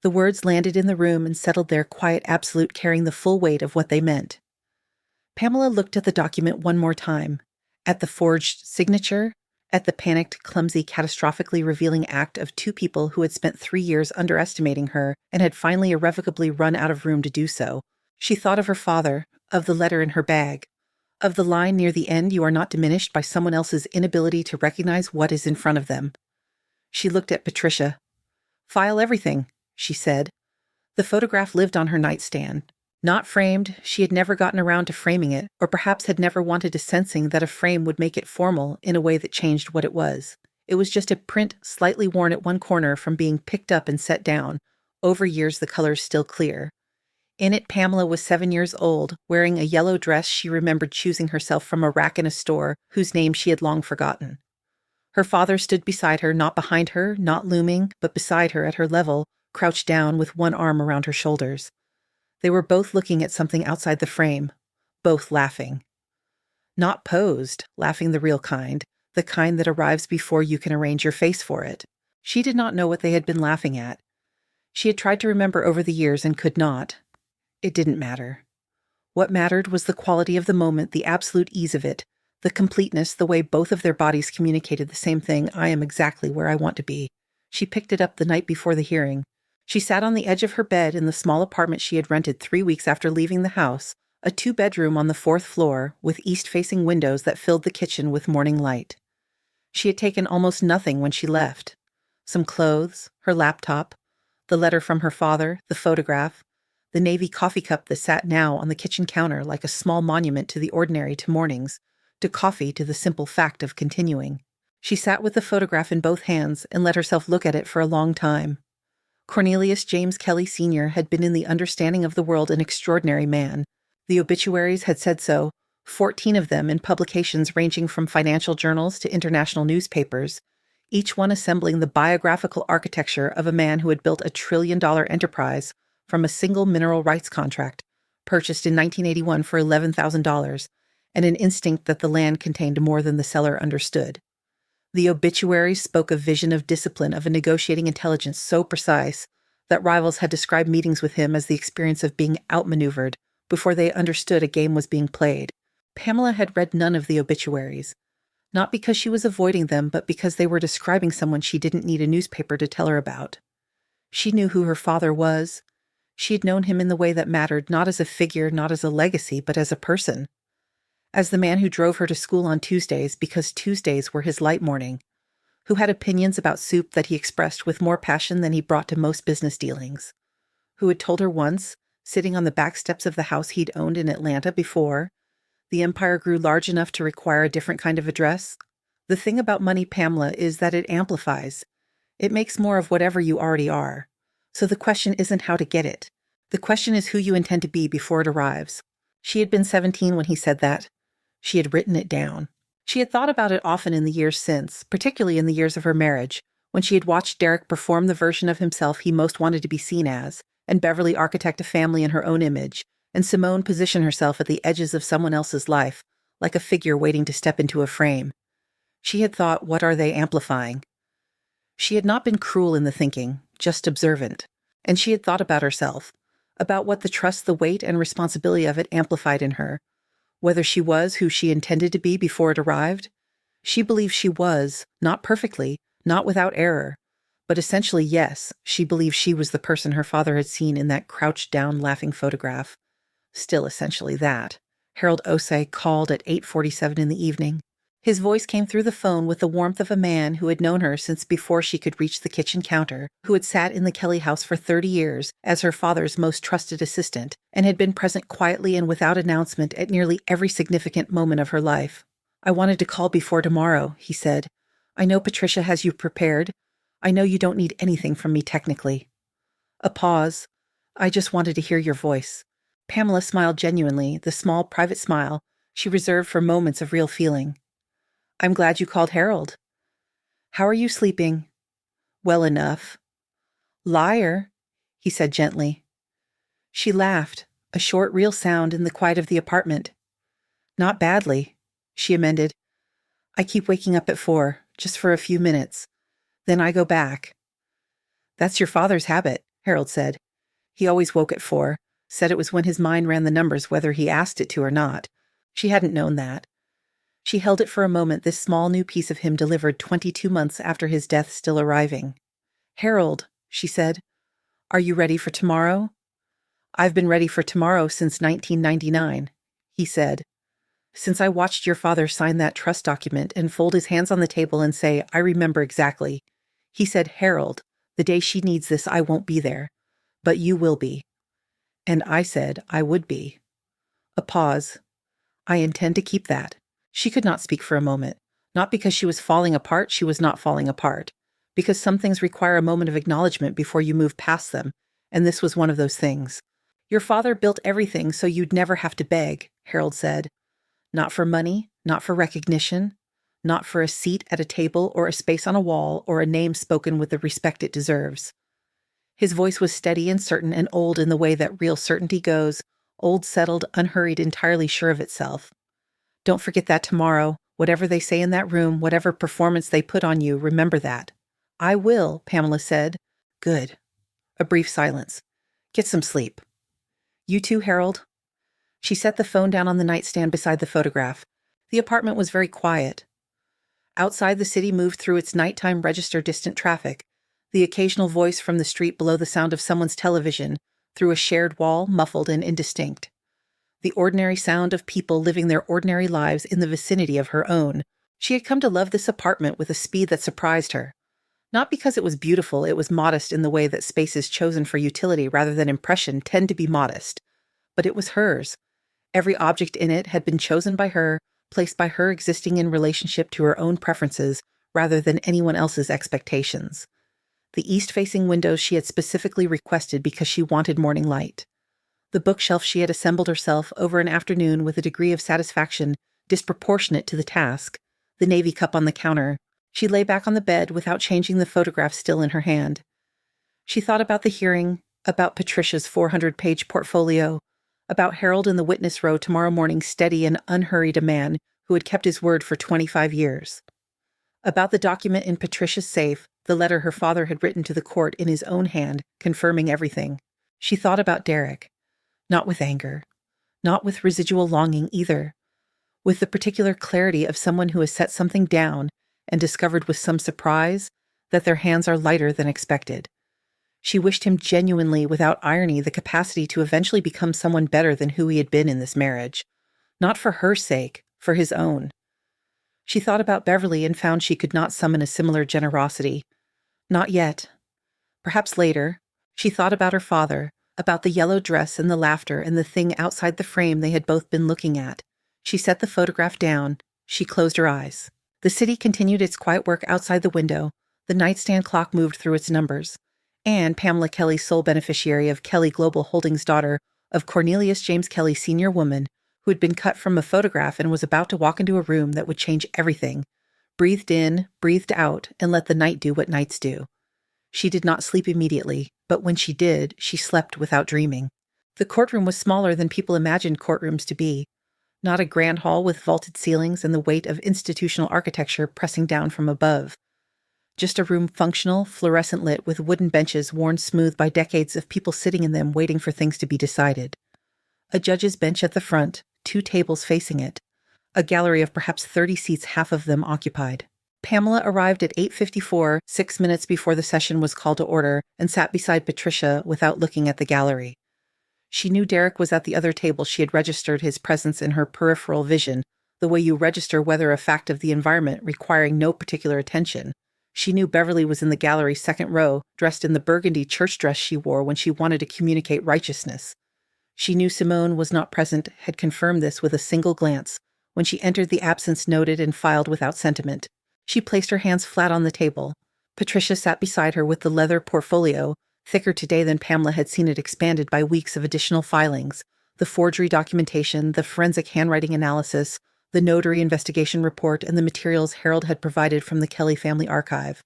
The words landed in the room and settled there, quiet absolute, carrying the full weight of what they meant. Pamela looked at the document one more time, at the forged signature, at the panicked, clumsy, catastrophically revealing act of two people who had spent 3 years underestimating her and had finally irrevocably run out of room to do so. She thought of her father, of the letter in her bag, of the line near the end, you are not diminished by someone else's inability to recognize what is in front of them. She looked at Patricia. File everything, she said. The photograph lived on her nightstand. Not framed, she had never gotten around to framing it, or perhaps had never wanted to sensing that a frame would make it formal in a way that changed what it was. It was just a print slightly worn at one corner from being picked up and set down, over years the colors still clear. In it, Pamela was 7 years old, wearing a yellow dress she remembered choosing herself from a rack in a store whose name she had long forgotten. Her father stood beside her, not behind her, not looming, but beside her at her level, crouched down with one arm around her shoulders. They were both looking at something outside the frame, both laughing. Not posed, laughing the real kind, the kind that arrives before you can arrange your face for it. She did not know what they had been laughing at. She had tried to remember over the years and could not. It didn't matter. What mattered was the quality of the moment, the absolute ease of it, the completeness, the way both of their bodies communicated the same thing, I am exactly where I want to be. She picked it up the night before the hearing. She sat on the edge of her bed in the small apartment she had rented 3 weeks after leaving the house, a 2-bedroom on the 4th floor with east-facing windows that filled the kitchen with morning light. She had taken almost nothing when she left. Some clothes, her laptop, the letter from her father, the photograph, the navy coffee cup that sat now on the kitchen counter like a small monument to the ordinary, to mornings, to coffee, to the simple fact of continuing. She sat with the photograph in both hands and let herself look at it for a long time. Cornelius James Kelly Sr. had been in the understanding of the world an extraordinary man. The obituaries had said so, 14 of them in publications ranging from financial journals to international newspapers, each one assembling the biographical architecture of a man who had built a $1 trillion enterprise from a single mineral rights contract, purchased in 1981 for $11,000, and an instinct that the land contained more than the seller understood. The obituaries spoke of vision, of discipline, of a negotiating intelligence so precise that rivals had described meetings with him as the experience of being outmaneuvered before they understood a game was being played. Pamela had read none of the obituaries, not because she was avoiding them, but because they were describing someone she didn't need a newspaper to tell her about. She knew who her father was. She had known him in the way that mattered, not as a figure, not as a legacy, but as a person. As the man who drove her to school on Tuesdays because Tuesdays were his light morning, who had opinions about soup that he expressed with more passion than he brought to most business dealings, who had told her once, sitting on the back steps of the house he'd owned in Atlanta before, the empire grew large enough to require a different kind of address. The thing about money, Pamela, is that it amplifies. It makes more of whatever you already are. So the question isn't how to get it. The question is who you intend to be before it arrives. She had been 17 when he said that. She had written it down. She had thought about it often in the years since, particularly in the years of her marriage, when she had watched Derek perform the version of himself he most wanted to be seen as, and Beverly architect a family in her own image, and Simone position herself at the edges of someone else's life, like a figure waiting to step into a frame. She had thought, what are they amplifying? She had not been cruel in the thinking, just observant. And she had thought about herself, about what the trust, the weight, and responsibility of it amplified in her, Whether she was who she intended to be before it arrived? She believed she was, not perfectly, not without error, but essentially yes, she believed she was the person her father had seen in that crouched-down laughing photograph. Still essentially that. Harold Osei called at 8:47 in the evening. His voice came through the phone with the warmth of a man who had known her since before she could reach the kitchen counter, who had sat in the Kelly house for 30 years as her father's most trusted assistant, and had been present quietly and without announcement at nearly every significant moment of her life. "I wanted to call before tomorrow," he said. "I know Patricia has you prepared. I know you don't need anything from me technically." A pause. "I just wanted to hear your voice." Pamela smiled genuinely, the small, private smile she reserved for moments of real feeling. "I'm glad you called Harold." "How are you sleeping?" "Well enough." "Liar," he said gently. She laughed, a short, real sound in the quiet of the apartment. "Not badly," she amended. "I keep waking up at 4, just for a few minutes. Then I go back." "That's your father's habit," Harold said. "He always woke at 4, said it was when his mind ran the numbers whether he asked it to or not." She hadn't known that. She held it for a moment, this small new piece of him delivered 22 months after his death still arriving. "Harold," she said, "are you ready for tomorrow?" "I've been ready for tomorrow since 1999, he said. "Since I watched your father sign that trust document and fold his hands on the table and say, 'I remember exactly.' He said, 'Harold, the day she needs this, I won't be there. But you will be.' And I said I would be." A pause. "I intend to keep that." She could not speak for a moment. Not because she was falling apart, she was not falling apart. Because some things require a moment of acknowledgement before you move past them, and this was one of those things. "Your father built everything so you'd never have to beg," Harold said. "Not for money, not for recognition, not for a seat at a table or a space on a wall or a name spoken with the respect it deserves." His voice was steady and certain and old in the way that real certainty goes, old, settled, unhurried, entirely sure of itself. "Don't forget that tomorrow. Whatever they say in that room, whatever performance they put on you, remember that." "I will," Pamela said. "Good." A brief silence. "Get some sleep." "You too, Harold." She set the phone down on the nightstand beside the photograph. The apartment was very quiet. Outside, the city moved through its nighttime register distant traffic, the occasional voice from the street below the sound of someone's television, through a shared wall, muffled and indistinct. The ordinary sound of people living their ordinary lives in the vicinity of her own. She had come to love this apartment with a speed that surprised her. Not because it was beautiful, it was modest in the way that spaces chosen for utility rather than impression tend to be modest. But it was hers. Every object in it had been chosen by her, placed by her existing in relationship to her own preferences rather than anyone else's expectations. The east-facing windows she had specifically requested because she wanted morning light. The bookshelf she had assembled herself over an afternoon with a degree of satisfaction disproportionate to the task, the navy cup on the counter. She lay back on the bed without changing the photograph still in her hand. She thought about the hearing, about Patricia's 400-page portfolio, about Harold in the witness row tomorrow morning, steady and unhurried, a man who had kept his word for 25 years. About the document in Patricia's safe, the letter her father had written to the court in his own hand, confirming everything. She thought about Derek. Not with anger. Not with residual longing either. With the particular clarity of someone who has set something down and discovered with some surprise that their hands are lighter than expected. She wished him genuinely, without irony, the capacity to eventually become someone better than who he had been in this marriage. Not for her sake, for his own. She thought about Beverly and found she could not summon a similar generosity. Not yet. Perhaps later. She thought about her father, about the yellow dress and the laughter and the thing outside the frame they had both been looking at. She set the photograph down. She closed her eyes. The city continued its quiet work outside the window. The nightstand clock moved through its numbers. And Pamela Kelly, sole beneficiary of Kelly Global Holdings, daughter of Cornelius James Kelly, senior woman, who had been cut from a photograph and was about to walk into a room that would change everything, breathed in, breathed out, and let the night do what nights do. She did not sleep immediately, but when she did, she slept without dreaming. The courtroom was smaller than people imagined courtrooms to be. Not a grand hall with vaulted ceilings and the weight of institutional architecture pressing down from above. Just a room functional, fluorescent lit, with wooden benches worn smooth by decades of people sitting in them waiting for things to be decided. A judge's bench at the front, 2 tables facing it, a gallery of perhaps 30 seats, half of them occupied. Pamela arrived at 8:54, 6 minutes before the session was called to order, and sat beside Patricia without looking at the gallery. She knew Derek was at the other table. She had registered his presence in her peripheral vision, the way you register whether a fact of the environment requiring no particular attention. She knew Beverly was in the gallery's second row, dressed in the burgundy church dress she wore when she wanted to communicate righteousness. She knew Simone was not present, had confirmed this with a single glance, when she entered the absence noted and filed without sentiment. She placed her hands flat on the table. Patricia sat beside her with the leather portfolio, thicker today than Pamela had seen it, expanded by weeks of additional filings, the forgery documentation, the forensic handwriting analysis, the notary investigation report, and the materials Harold had provided from the Kelly family archive.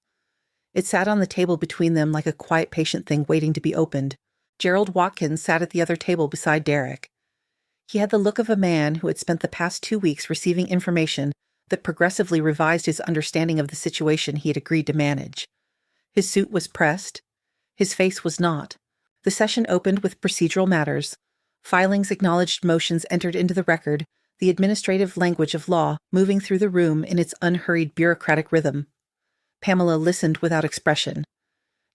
It sat on the table between them like a quiet, patient thing waiting to be opened. Gerald Watkins sat at the other table beside Derek. He had the look of a man who had spent the past 2 weeks receiving information that progressively revised his understanding of the situation he had agreed to manage. His suit was pressed. His face was not. The session opened with procedural matters. Filings acknowledged, motions entered into the record, the administrative language of law moving through the room in its unhurried bureaucratic rhythm. Pamela listened without expression.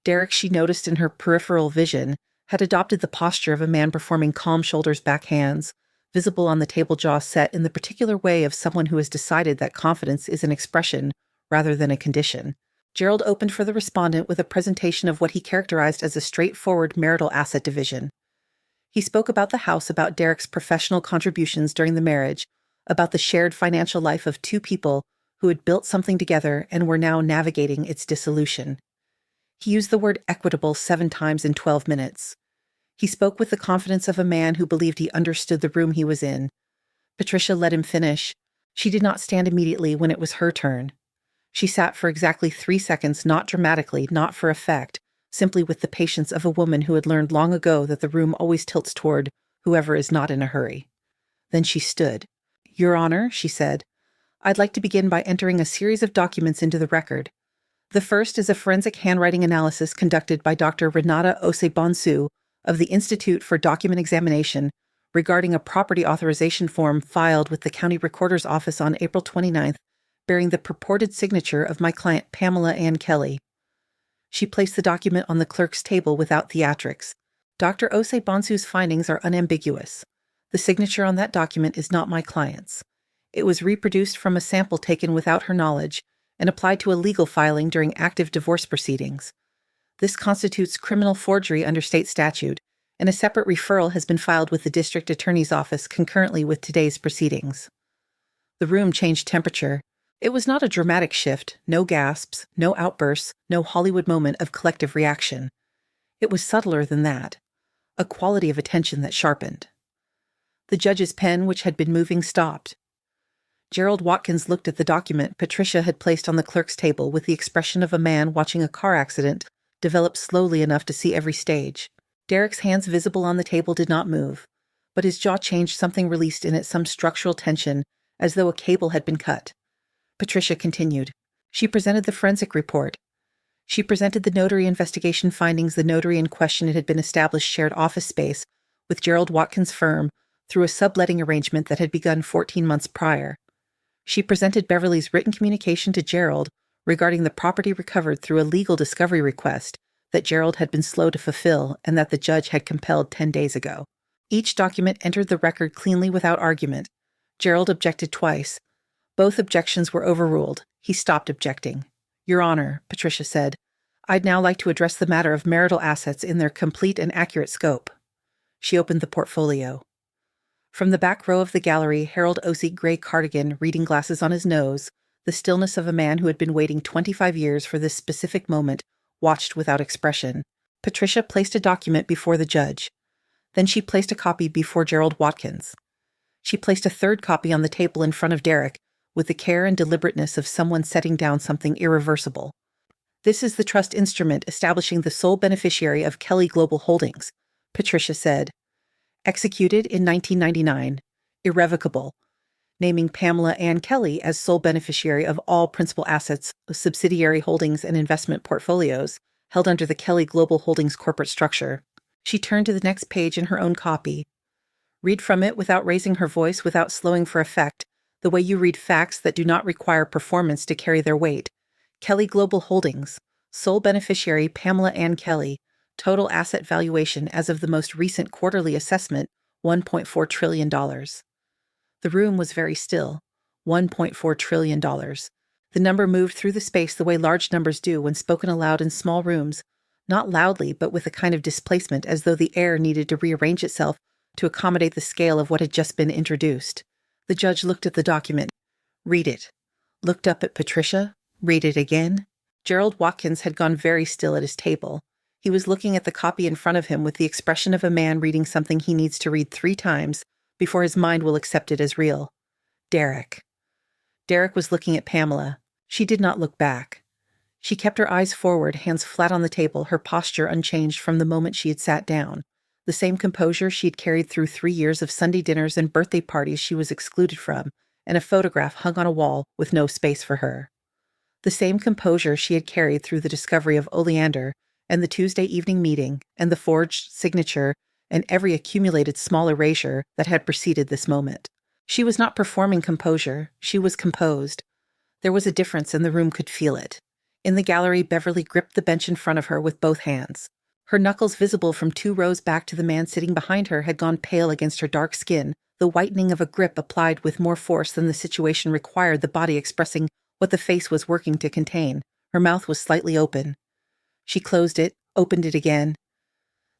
Derek, she noticed in her peripheral vision, had adopted the posture of a man performing calm shoulders back hands, visible on the table, jaw set in the particular way of someone who has decided that confidence is an expression rather than a condition. Gerald opened for the respondent with a presentation of what he characterized as a straightforward marital asset division. He spoke about the house, about Derek's professional contributions during the marriage, about the shared financial life of 2 people who had built something together and were now navigating its dissolution. He used the word equitable 7 times in 12 minutes. He spoke with the confidence of a man who believed he understood the room he was in. Patricia let him finish. She did not stand immediately when it was her turn. She sat for exactly 3 seconds, not dramatically, not for effect, simply with the patience of a woman who had learned long ago that the room always tilts toward whoever is not in a hurry. Then she stood. "Your Honor," she said, "I'd like to begin by entering a series of documents into the record. The first is a forensic handwriting analysis conducted by Dr. Renata Osebonsu of the Institute for Document Examination regarding a property authorization form filed with the County Recorder's Office on April 29th, bearing the purported signature of my client Pamela Kelly." She placed the document on the clerk's table without theatrics. Dr. Osebonsu's findings are unambiguous. The signature on that document is not my client's. It was reproduced from a sample taken without her knowledge and applied to a legal filing during active divorce proceedings. This constitutes criminal forgery under state statute, and a separate referral has been filed with the district attorney's office concurrently with today's proceedings. The room changed temperature. It was not a dramatic shift, no gasps, no outbursts, no Hollywood moment of collective reaction. It was subtler than that, a quality of attention that sharpened. The judge's pen, which had been moving, stopped. Gerald Watkins looked at the document Patricia had placed on the clerk's table with the expression of a man watching a car accident develop slowly enough to see every stage. Derek's hands visible on the table did not move, but his jaw changed, something released in it, some structural tension, as though a cable had been cut. Patricia continued. She presented the forensic report. She presented the notary investigation findings. The notary in question, it had been established, shared office space with Gerald Watkins' firm through a subletting arrangement that had begun 14 months prior. She presented Beverly's written communication to Gerald regarding the property recovered through a legal discovery request that Gerald had been slow to fulfill and that the judge had compelled 10 days ago. Each document entered the record cleanly without argument. Gerald objected twice. Both objections were overruled. He stopped objecting. "Your Honor," Patricia said, "I'd now like to address the matter of marital assets in their complete and accurate scope." She opened the portfolio. From the back row of the gallery, Harold Ossie, gray cardigan, reading glasses on his nose, the stillness of a man who had been waiting 25 years for this specific moment, watched without expression. Patricia placed a document before the judge. Then she placed a copy before Gerald Watkins. She placed a third copy on the table in front of Derek, with the care and deliberateness of someone setting down something irreversible. "This is the trust instrument establishing the sole beneficiary of Kelly Global Holdings," Patricia said. "Executed in 1999. Irrevocable. Naming Pamela Kelly as sole beneficiary of all principal assets, subsidiary holdings, and investment portfolios held under the Kelly Global Holdings corporate structure." She turned to the next page in her own copy. Read from it without raising her voice, without slowing for effect, the way you read facts that do not require performance to carry their weight. Kelly Global Holdings. Sole beneficiary Pamela Ann Kelly. Total asset valuation as of the most recent quarterly assessment, $1.4 trillion. The room was very still. $1.4 trillion. The number moved through the space the way large numbers do when spoken aloud in small rooms, not loudly but with a kind of displacement, as though the air needed to rearrange itself to accommodate the scale of what had just been introduced. The judge looked at the document. Read it. Looked up at Patricia. Read it again. Gerald Watkins had gone very still at his table. He was looking at the copy in front of him with the expression of a man reading something he needs to read 3 times before his mind will accept it as real. Derek. Derek was looking at Pamela. She did not look back. She kept her eyes forward, hands flat on the table, her posture unchanged from the moment she had sat down. The same composure she had carried through 3 years of Sunday dinners and birthday parties she was excluded from, and a photograph hung on a wall with no space for her. The same composure she had carried through the discovery of Oleander, and the Tuesday evening meeting, and the forged signature, and every accumulated small erasure that had preceded this moment. She was not performing composure. She was composed. There was a difference, and the room could feel it. In the gallery, Beverly gripped the bench in front of her with both hands. Her knuckles, visible from 2 rows back to the man sitting behind her, had gone pale against her dark skin, the whitening of a grip applied with more force than the situation required, the body expressing what the face was working to contain. Her mouth was slightly open. She closed it, opened it again.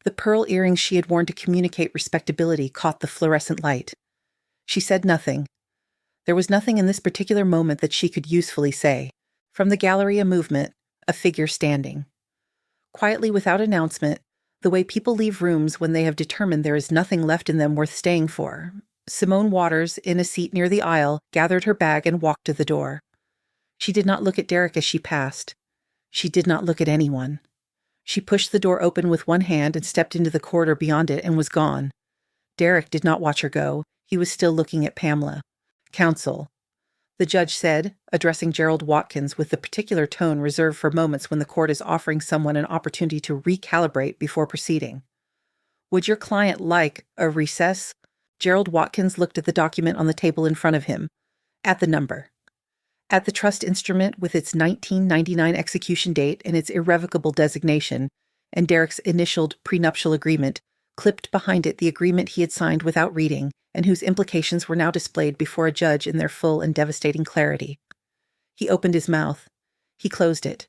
The pearl earrings she had worn to communicate respectability caught the fluorescent light. She said nothing. There was nothing in this particular moment that she could usefully say. From the gallery, a movement, a figure standing. Quietly, without announcement, the way people leave rooms when they have determined there is nothing left in them worth staying for, Simone Waters, in a seat near the aisle, gathered her bag and walked to the door. She did not look at Derek as she passed. She did not look at anyone. She pushed the door open with one hand and stepped into the corridor beyond it and was gone. Derek did not watch her go. He was still looking at Pamela. Counsel. The judge said, addressing Gerald Watkins with the particular tone reserved for moments when the court is offering someone an opportunity to recalibrate before proceeding. Would your client like a recess? Gerald Watkins looked at the document on the table in front of him. At the number. At the trust instrument with its 1999 execution date and its irrevocable designation, and Derek's initialed prenuptial agreement, clipped behind it the agreement he had signed without reading, and whose implications were now displayed before a judge in their full and devastating clarity. He opened his mouth. He closed it.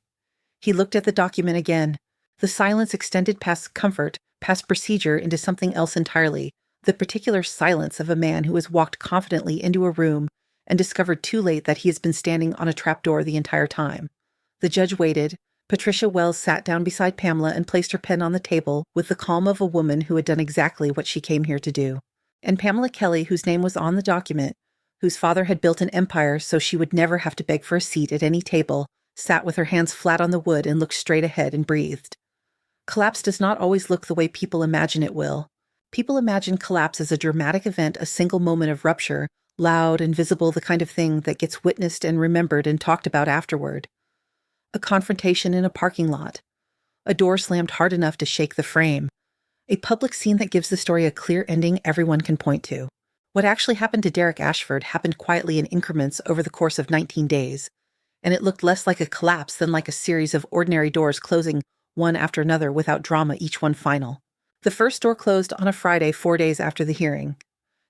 He looked at the document again. The silence extended past comfort, past procedure, into something else entirely, the particular silence of a man who has walked confidently into a room and discovered too late that he has been standing on a trapdoor the entire time. The judge waited. Patricia Wells sat down beside Pamela and placed her pen on the table with the calm of a woman who had done exactly what she came here to do. And Pamela Kelly, whose name was on the document, whose father had built an empire so she would never have to beg for a seat at any table, sat with her hands flat on the wood and looked straight ahead and breathed. Collapse does not always look the way people imagine it will. People imagine collapse as a dramatic event, a single moment of rupture, loud and visible, the kind of thing that gets witnessed and remembered and talked about afterward. A confrontation in a parking lot. A door slammed hard enough to shake the frame. A public scene that gives the story a clear ending everyone can point to. What actually happened to Derek Ashford happened quietly in increments over the course of 19 days, and it looked less like a collapse than like a series of ordinary doors closing one after another without drama, each one final. The first door closed on a Friday 4 days after the hearing.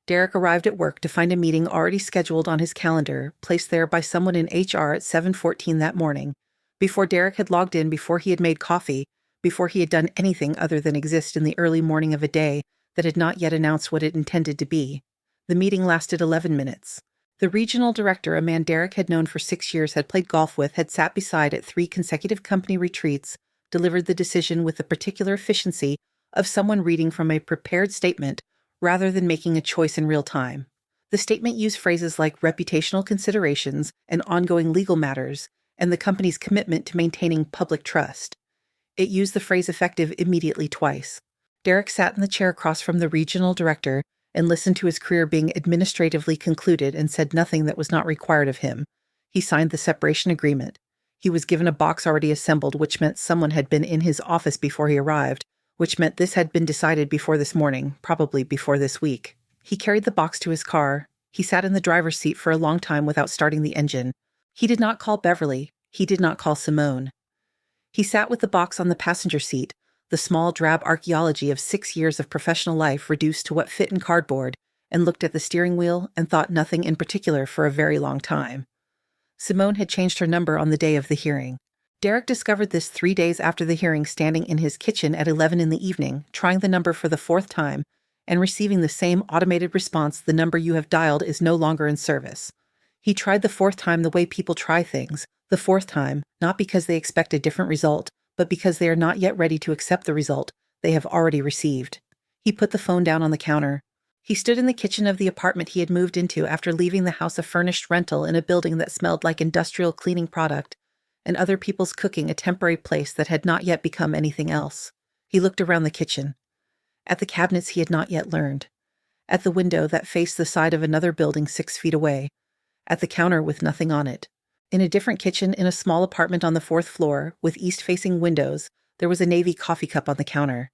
Derek arrived at work to find a meeting already scheduled on his calendar, placed there by someone in HR at 7:14 that morning, before Derek had logged in, before he had made coffee, before he had done anything other than exist in the early morning of a day that had not yet announced what it intended to be. The meeting lasted 11 minutes. The regional director, a man Derek had known for 6 years, had played golf with, had sat beside at 3 consecutive company retreats, delivered the decision with the particular efficiency of someone reading from a prepared statement rather than making a choice in real time. The statement used phrases like reputational considerations and ongoing legal matters and the company's commitment to maintaining public trust. It used the phrase effective immediately twice. Derek sat in the chair across from the regional director and listened to his career being administratively concluded and said nothing that was not required of him. He signed the separation agreement. He was given a box already assembled, which meant someone had been in his office before he arrived, which meant this had been decided before this morning, probably before this week. He carried the box to his car. He sat in the driver's seat for a long time without starting the engine. He did not call Beverly. He did not call Simone. He sat with the box on the passenger seat, the small drab archaeology of 6 years of professional life reduced to what fit in cardboard, and looked at the steering wheel and thought nothing in particular for a very long time. Simone had changed her number on the day of the hearing. Derek discovered this 3 days after the hearing, standing in his kitchen at 11 in the evening, trying the number for the 4th time, and receiving the same automated response: "The number you have dialed is no longer in service." He tried the 4th time the way people try things, the 4th time, not because they expect a different result, but because they are not yet ready to accept the result they have already received. He put the phone down on the counter. He stood in the kitchen of the apartment he had moved into after leaving the house a furnished rental in a building that smelled like industrial cleaning product, and other people's cooking, a temporary place that had not yet become anything else. He looked around the kitchen. At the cabinets he had not yet learned. At the window that faced the side of another building 6 feet away. At the counter with nothing on it. In a different kitchen in a small apartment on the 4th floor, with east-facing windows, there was a navy coffee cup on the counter.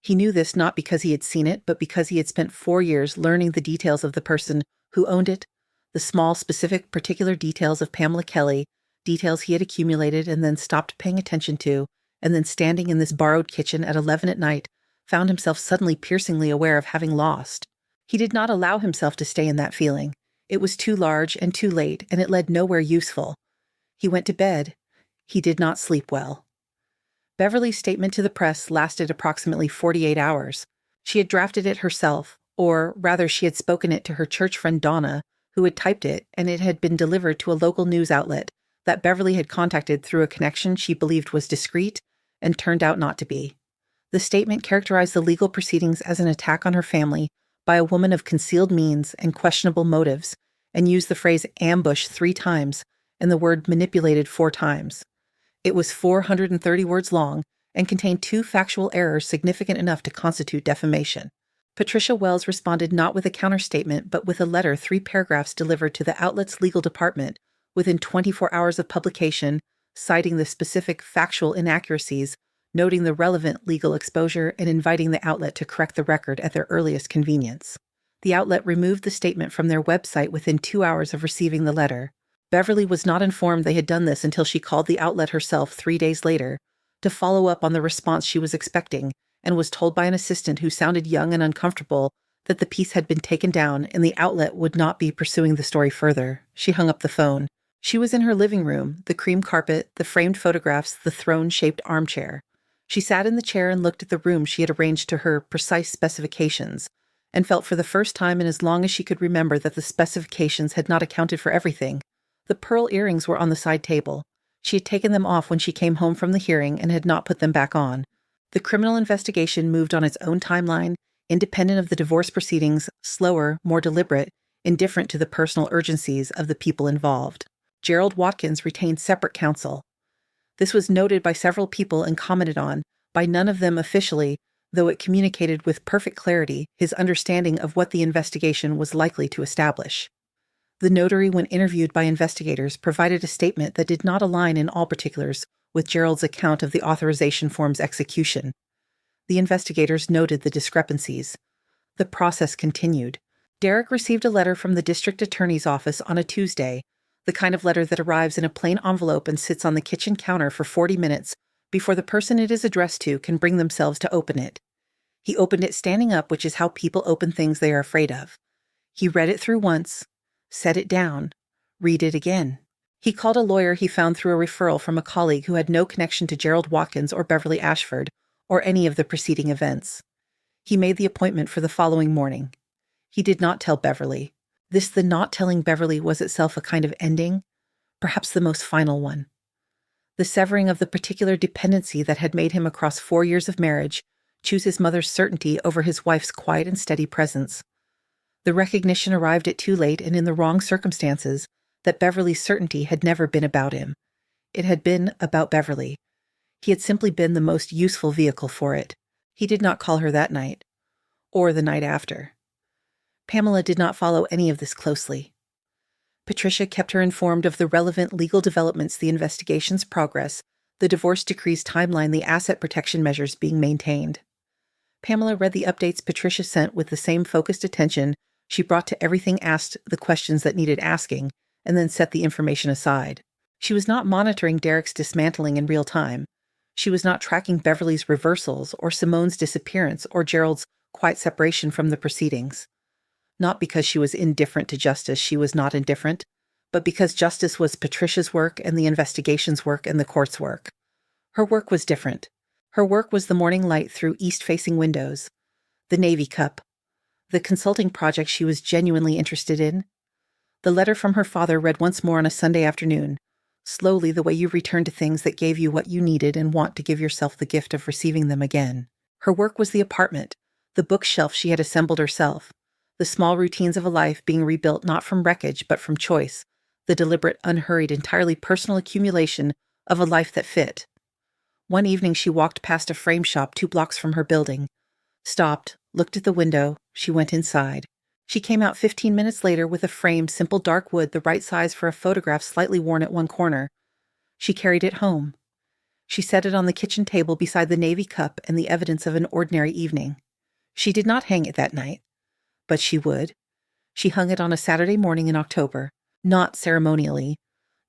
He knew this not because he had seen it, but because he had spent 4 years learning the details of the person who owned it, the small, specific, particular details of Pamela Kelly, details he had accumulated and then stopped paying attention to, and then standing in this borrowed kitchen at 11 at night, found himself suddenly piercingly aware of having lost. He did not allow himself to stay in that feeling. It was too large and too late, and it led nowhere useful. He went to bed. He did not sleep well. Beverly's statement to the press lasted approximately 48 hours. She had drafted it herself, or rather she had spoken it to her church friend Donna, who had typed it, and it had been delivered to a local news outlet that Beverly had contacted through a connection she believed was discreet and turned out not to be. The statement characterized the legal proceedings as an attack on her family by a woman of concealed means and questionable motives, and used the phrase ambush 3 times and the word manipulated 4 times. It was 430 words long and contained 2 factual errors significant enough to constitute defamation. Patricia Wells responded not with a counterstatement, but with a letter 3 paragraphs delivered to the outlet's legal department within 24 hours of publication, citing the specific factual inaccuracies, noting the relevant legal exposure, and inviting the outlet to correct the record at their earliest convenience. The outlet removed the statement from their website within 2 hours of receiving the letter. Beverly was not informed they had done this until she called the outlet herself 3 days later to follow up on the response she was expecting, and was told by an assistant who sounded young and uncomfortable that the piece had been taken down and the outlet would not be pursuing the story further. She hung up the phone. She was in her living room, the cream carpet, the framed photographs, the throne-shaped armchair. She sat in the chair and looked at the room she had arranged to her precise specifications, and felt for the first time in as long as she could remember that the specifications had not accounted for everything. The pearl earrings were on the side table. She had taken them off when she came home from the hearing and had not put them back on. The criminal investigation moved on its own timeline, independent of the divorce proceedings, slower, more deliberate, indifferent to the personal urgencies of the people involved. Gerald Watkins retained separate counsel. This was noted by several people and commented on, by none of them officially, though it communicated with perfect clarity his understanding of what the investigation was likely to establish. The notary, when interviewed by investigators, provided a statement that did not align in all particulars with Gerald's account of the authorization form's execution. The investigators noted the discrepancies. The process continued. Derek received a letter from the district attorney's office on a Tuesday, the kind of letter that arrives in a plain envelope and sits on the kitchen counter for 40 minutes before the person it is addressed to can bring themselves to open it. He opened it standing up, which is how people open things they are afraid of. He read it through once, set it down, read it again. He called a lawyer he found through a referral from a colleague who had no connection to Gerald Watkins or Beverly Ashford or any of the preceding events. He made the appointment for the following morning. He did not tell Beverly. The not telling Beverly was itself a kind of ending, perhaps the most final one. The severing of the particular dependency that had made him, across 4 years of marriage, choose his mother's certainty over his wife's quiet and steady presence. The recognition arrived at too late and in the wrong circumstances that Beverly's certainty had never been about him. It had been about Beverly. He had simply been the most useful vehicle for it. He did not call her that night, or the night after. Pamela did not follow any of this closely. Patricia kept her informed of the relevant legal developments, the investigation's progress, the divorce decree's timeline, the asset protection measures being maintained. Pamela read the updates Patricia sent with the same focused attention she brought to everything, asked the questions that needed asking, and then set the information aside. She was not monitoring Derek's dismantling in real time. She was not tracking Beverly's reversals or Simone's disappearance or Gerald's quiet separation from the proceedings. Not because she was indifferent to justice, she was not indifferent, but because justice was Patricia's work and the investigation's work and the court's work. Her work was different. Her work was the morning light through east-facing windows, the Navy Cup, the consulting project she was genuinely interested in. The letter from her father read once more on a Sunday afternoon, slowly, the way you return to things that gave you what you needed and want to give yourself the gift of receiving them again. Her work was the apartment, the bookshelf she had assembled herself, the small routines of a life being rebuilt not from wreckage but from choice, the deliberate, unhurried, entirely personal accumulation of a life that fit. One evening she walked past a frame shop 2 blocks from her building, stopped, looked at the window, she went inside. She came out 15 minutes later with a frame, simple dark wood, the right size for a photograph slightly worn at one corner. She carried it home. She set it on the kitchen table beside the Navy Cup and the evidence of an ordinary evening. She did not hang it that night, but she would. She hung it on a Saturday morning in October, not ceremonially,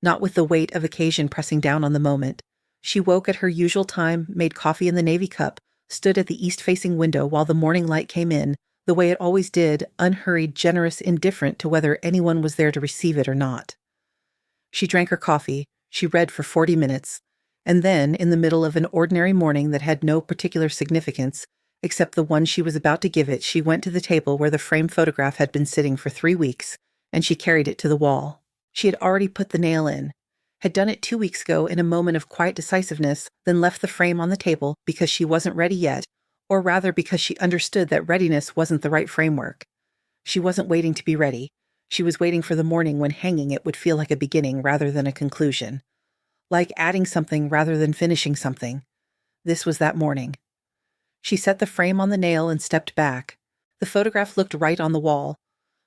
not with the weight of occasion pressing down on the moment. She woke at her usual time, made coffee in the Navy Cup, stood at the east-facing window while the morning light came in, the way it always did, unhurried, generous, indifferent to whether anyone was there to receive it or not. She drank her coffee, she read for 40 minutes, and then, in the middle of an ordinary morning that had no particular significance, except the one she was about to give it, she went to the table where the framed photograph had been sitting for 3 weeks, and she carried it to the wall. She had already put the nail in, had done it 2 weeks ago in a moment of quiet decisiveness, then left the frame on the table because she wasn't ready yet, or rather because she understood that readiness wasn't the right framework. She wasn't waiting to be ready. She was waiting for the morning when hanging it would feel like a beginning rather than a conclusion. Like adding something rather than finishing something. This was that morning. She set the frame on the nail and stepped back. The photograph looked right on the wall.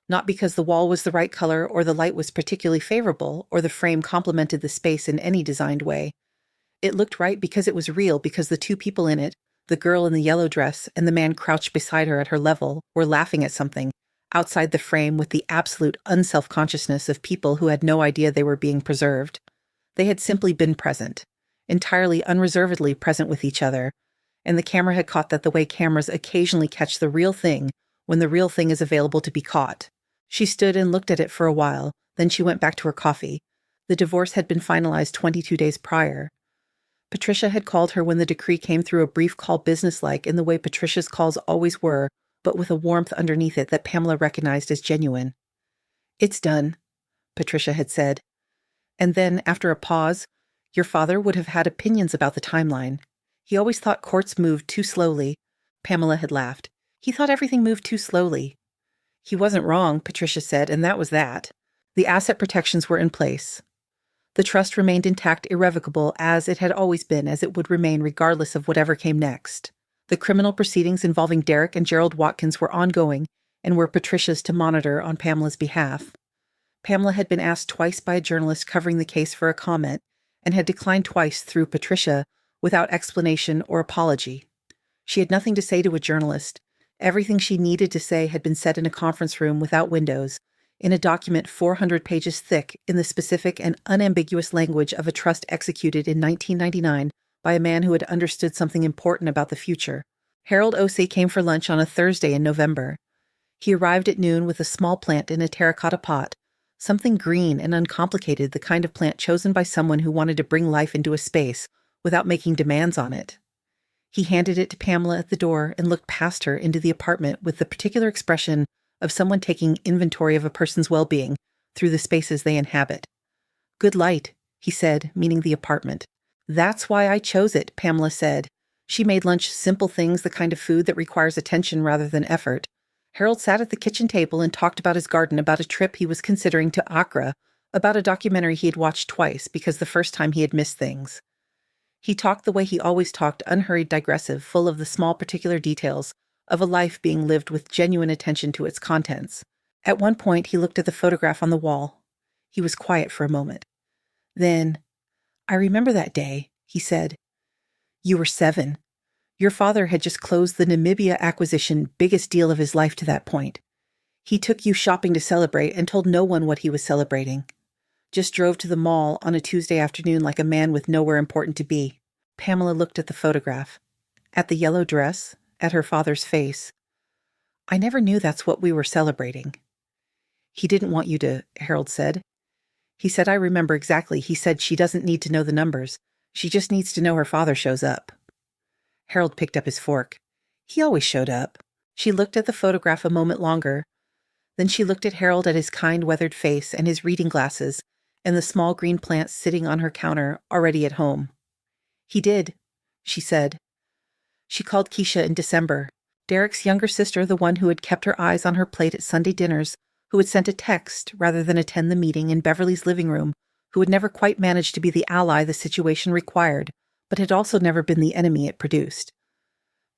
Not because the wall was the right color or the light was particularly favorable or the frame complemented the space in any designed way. It looked right because it was real, because the 2 people in it, the girl in the yellow dress and the man crouched beside her at her level, were laughing at something, outside the frame, with the absolute unself-consciousness of people who had no idea they were being preserved. They had simply been present, entirely unreservedly present with each other, and the camera had caught that the way cameras occasionally catch the real thing when the real thing is available to be caught. She stood and looked at it for a while, then she went back to her coffee. The divorce had been finalized 22 days prior. Patricia had called her when the decree came through, a brief call, businesslike in the way Patricia's calls always were, but with a warmth underneath it that Pamela recognized as genuine. "It's done," Patricia had said. And then, after a pause, "Your father would have had opinions about the timeline. He always thought courts moved too slowly." Pamela had laughed. "He thought everything moved too slowly." "He wasn't wrong," Patricia said, and that was that. The asset protections were in place. The trust remained intact, irrevocable, as it had always been, as it would remain regardless of whatever came next. The criminal proceedings involving Derek and Gerald Watkins were ongoing and were Patricia's to monitor on Pamela's behalf. Pamela had been asked twice by a journalist covering the case for a comment and had declined twice through Patricia without explanation or apology. She had nothing to say to a journalist. Everything she needed to say had been said in a conference room without windows, in a document 400 pages thick, in the specific and unambiguous language of a trust executed in 1999 by a man who had understood something important about the future. Harold Osei came for lunch on a Thursday in November. He arrived at noon with a small plant in a terracotta pot, something green and uncomplicated, the kind of plant chosen by someone who wanted to bring life into a space without making demands on it. He handed it to Pamela at the door and looked past her into the apartment with the particular expression of someone taking inventory of a person's well-being through the spaces they inhabit. "Good light," he said, meaning the apartment. "That's why I chose it," Pamela said. She made lunch simple things, the kind of food that requires attention rather than effort. Harold sat at the kitchen table and talked about his garden, about a trip he was considering to Accra, about a documentary he had watched twice because the first time he had missed things. He talked the way he always talked, unhurried, digressive, full of the small particular details of a life being lived with genuine attention to its contents. At one point, he looked at the photograph on the wall. He was quiet for a moment. Then, "I remember that day," he said. "You were 7. Your father had just closed the Namibia acquisition, biggest deal of his life to that point. He took you shopping to celebrate and told no one what he was celebrating. Just drove to the mall on a Tuesday afternoon like a man with nowhere important to be. Pamela looked at the photograph. At the yellow dress, at her father's face. I never knew that's what we were celebrating. He didn't want you to, Harold said. He said, I remember exactly. He said she doesn't need to know the numbers. She just needs to know her father shows up. Harold picked up his fork. He always showed up. She looked at the photograph a moment longer. Then she looked at Harold, at his kind, weathered face and his reading glasses and the small green plants sitting on her counter, already at home. He did, she said. She called Keisha in December, Derek's younger sister, the one who had kept her eyes on her plate at Sunday dinners, who had sent a text rather than attend the meeting in Beverly's living room, who had never quite managed to be the ally the situation required, but had also never been the enemy it produced.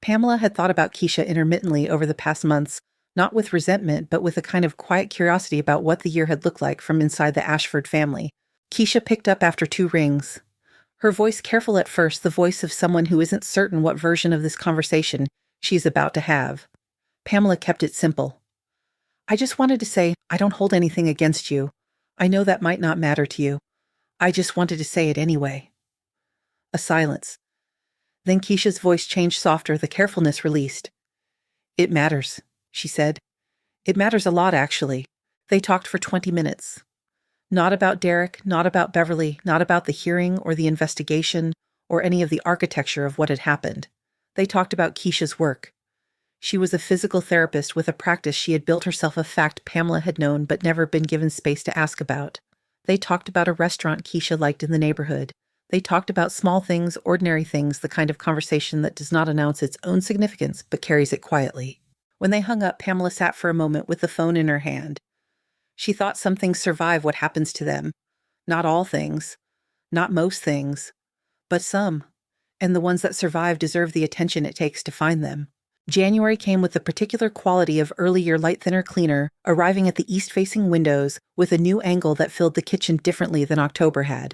Pamela had thought about Keisha intermittently over the past months, not with resentment, but with a kind of quiet curiosity about what the year had looked like from inside the Ashford family. Keisha picked up after 2 rings. Her voice careful at first, the voice of someone who isn't certain what version of this conversation she's about to have. Pamela kept it simple. I just wanted to say, I don't hold anything against you. I know that might not matter to you. I just wanted to say it anyway. A silence. Then Keisha's voice changed softer, the carefulness released. It matters, she said. It matters a lot, actually. They talked for 20 minutes. Not about Derek, not about Beverly, not about the hearing or the investigation or any of the architecture of what had happened. They talked about Keisha's work. She was a physical therapist with a practice she had built herself, a fact Pamela had known but never been given space to ask about. They talked about a restaurant Keisha liked in the neighborhood. They talked about small things, ordinary things, the kind of conversation that does not announce its own significance but carries it quietly. When they hung up, Pamela sat for a moment with the phone in her hand. She thought some things survive what happens to them. Not all things. Not most things. But some. And the ones that survive deserve the attention it takes to find them. January came with the particular quality of early-year light thinner cleaner arriving at the east-facing windows with a new angle that filled the kitchen differently than October had.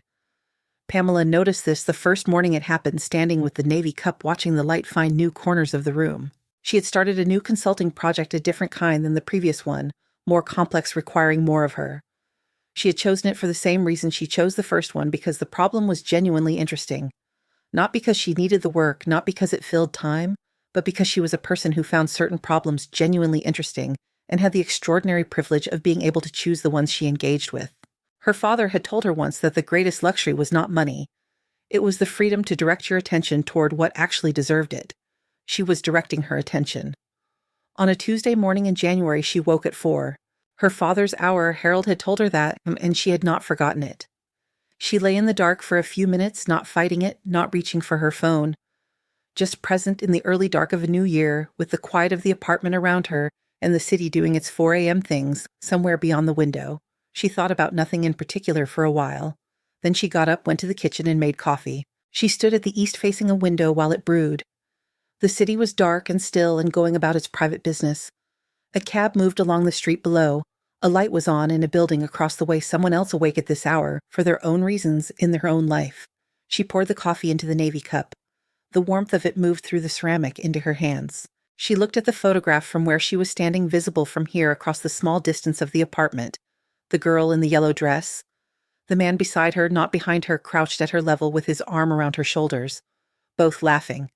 Pamela noticed this the first morning it happened, standing with the navy cup watching the light find new corners of the room. She had started a new consulting project, a different kind than the previous one, more complex, requiring more of her. She had chosen it for the same reason she chose the first one, because the problem was genuinely interesting. Not because she needed the work, not because it filled time, but because she was a person who found certain problems genuinely interesting and had the extraordinary privilege of being able to choose the ones she engaged with. Her father had told her once that the greatest luxury was not money. It was the freedom to direct your attention toward what actually deserved it. She was directing her attention. On a Tuesday morning in January, she woke at 4. Her father's hour, Harold had told her that, and she had not forgotten it. She lay in the dark for a few minutes, not fighting it, not reaching for her phone. Just present in the early dark of a new year, with the quiet of the apartment around her and the city doing its 4 a.m. things somewhere beyond the window. She thought about nothing in particular for a while. Then she got up, went to the kitchen, and made coffee. She stood at the east facing a window while it brewed. The city was dark and still and going about its private business. A cab moved along the street below. A light was on in a building across the way, someone else awake at this hour, for their own reasons, in their own life. She poured the coffee into the navy cup. The warmth of it moved through the ceramic into her hands. She looked at the photograph from where she was standing, visible from here across the small distance of the apartment. The girl in the yellow dress. The man beside her, not behind her, crouched at her level with his arm around her shoulders. Both laughing.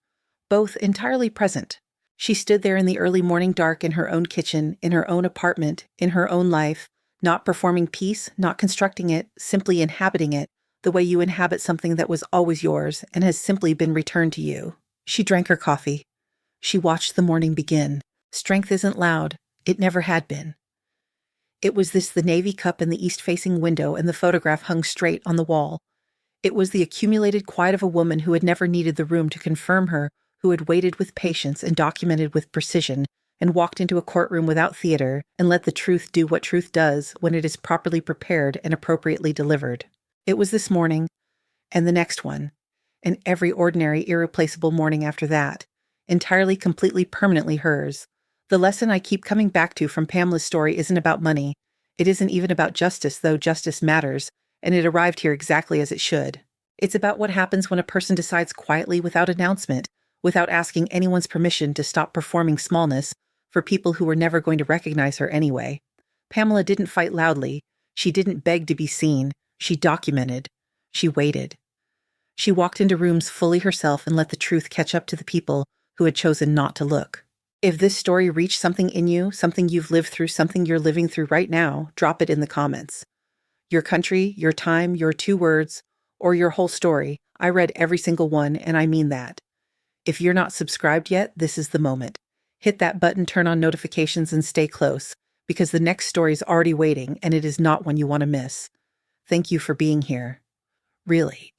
Both entirely present. She stood there in the early morning dark in her own kitchen, in her own apartment, in her own life, not performing peace, not constructing it, simply inhabiting it, the way you inhabit something that was always yours and has simply been returned to you. She drank her coffee. She watched the morning begin. Strength isn't loud. It never had been. It was this, the navy cup in the east-facing window, and the photograph hung straight on the wall. It was the accumulated quiet of a woman who had never needed the room to confirm her, who had waited with patience and documented with precision, and walked into a courtroom without theater, and let the truth do what truth does when it is properly prepared and appropriately delivered. It was this morning, and the next one, and every ordinary, irreplaceable morning after that, entirely, completely, permanently hers. The lesson I keep coming back to from Pamela's story isn't about money. It isn't even about justice, though justice matters, and it arrived here exactly as it should. It's about what happens when a person decides quietly, without announcement, without asking anyone's permission to stop performing smallness for people who were never going to recognize her anyway. Pamela didn't fight loudly. She didn't beg to be seen. She documented. She waited. She walked into rooms fully herself and let the truth catch up to the people who had chosen not to look. If this story reached something in you, something you've lived through, something you're living through right now, drop it in the comments. Your country, your time, your 2 words, or your whole story. I read every single one, and I mean that. If you're not subscribed yet, this is the moment. Hit that button, turn on notifications, and stay close, because the next story is already waiting, and it is not one you want to miss. Thank you for being here. Really.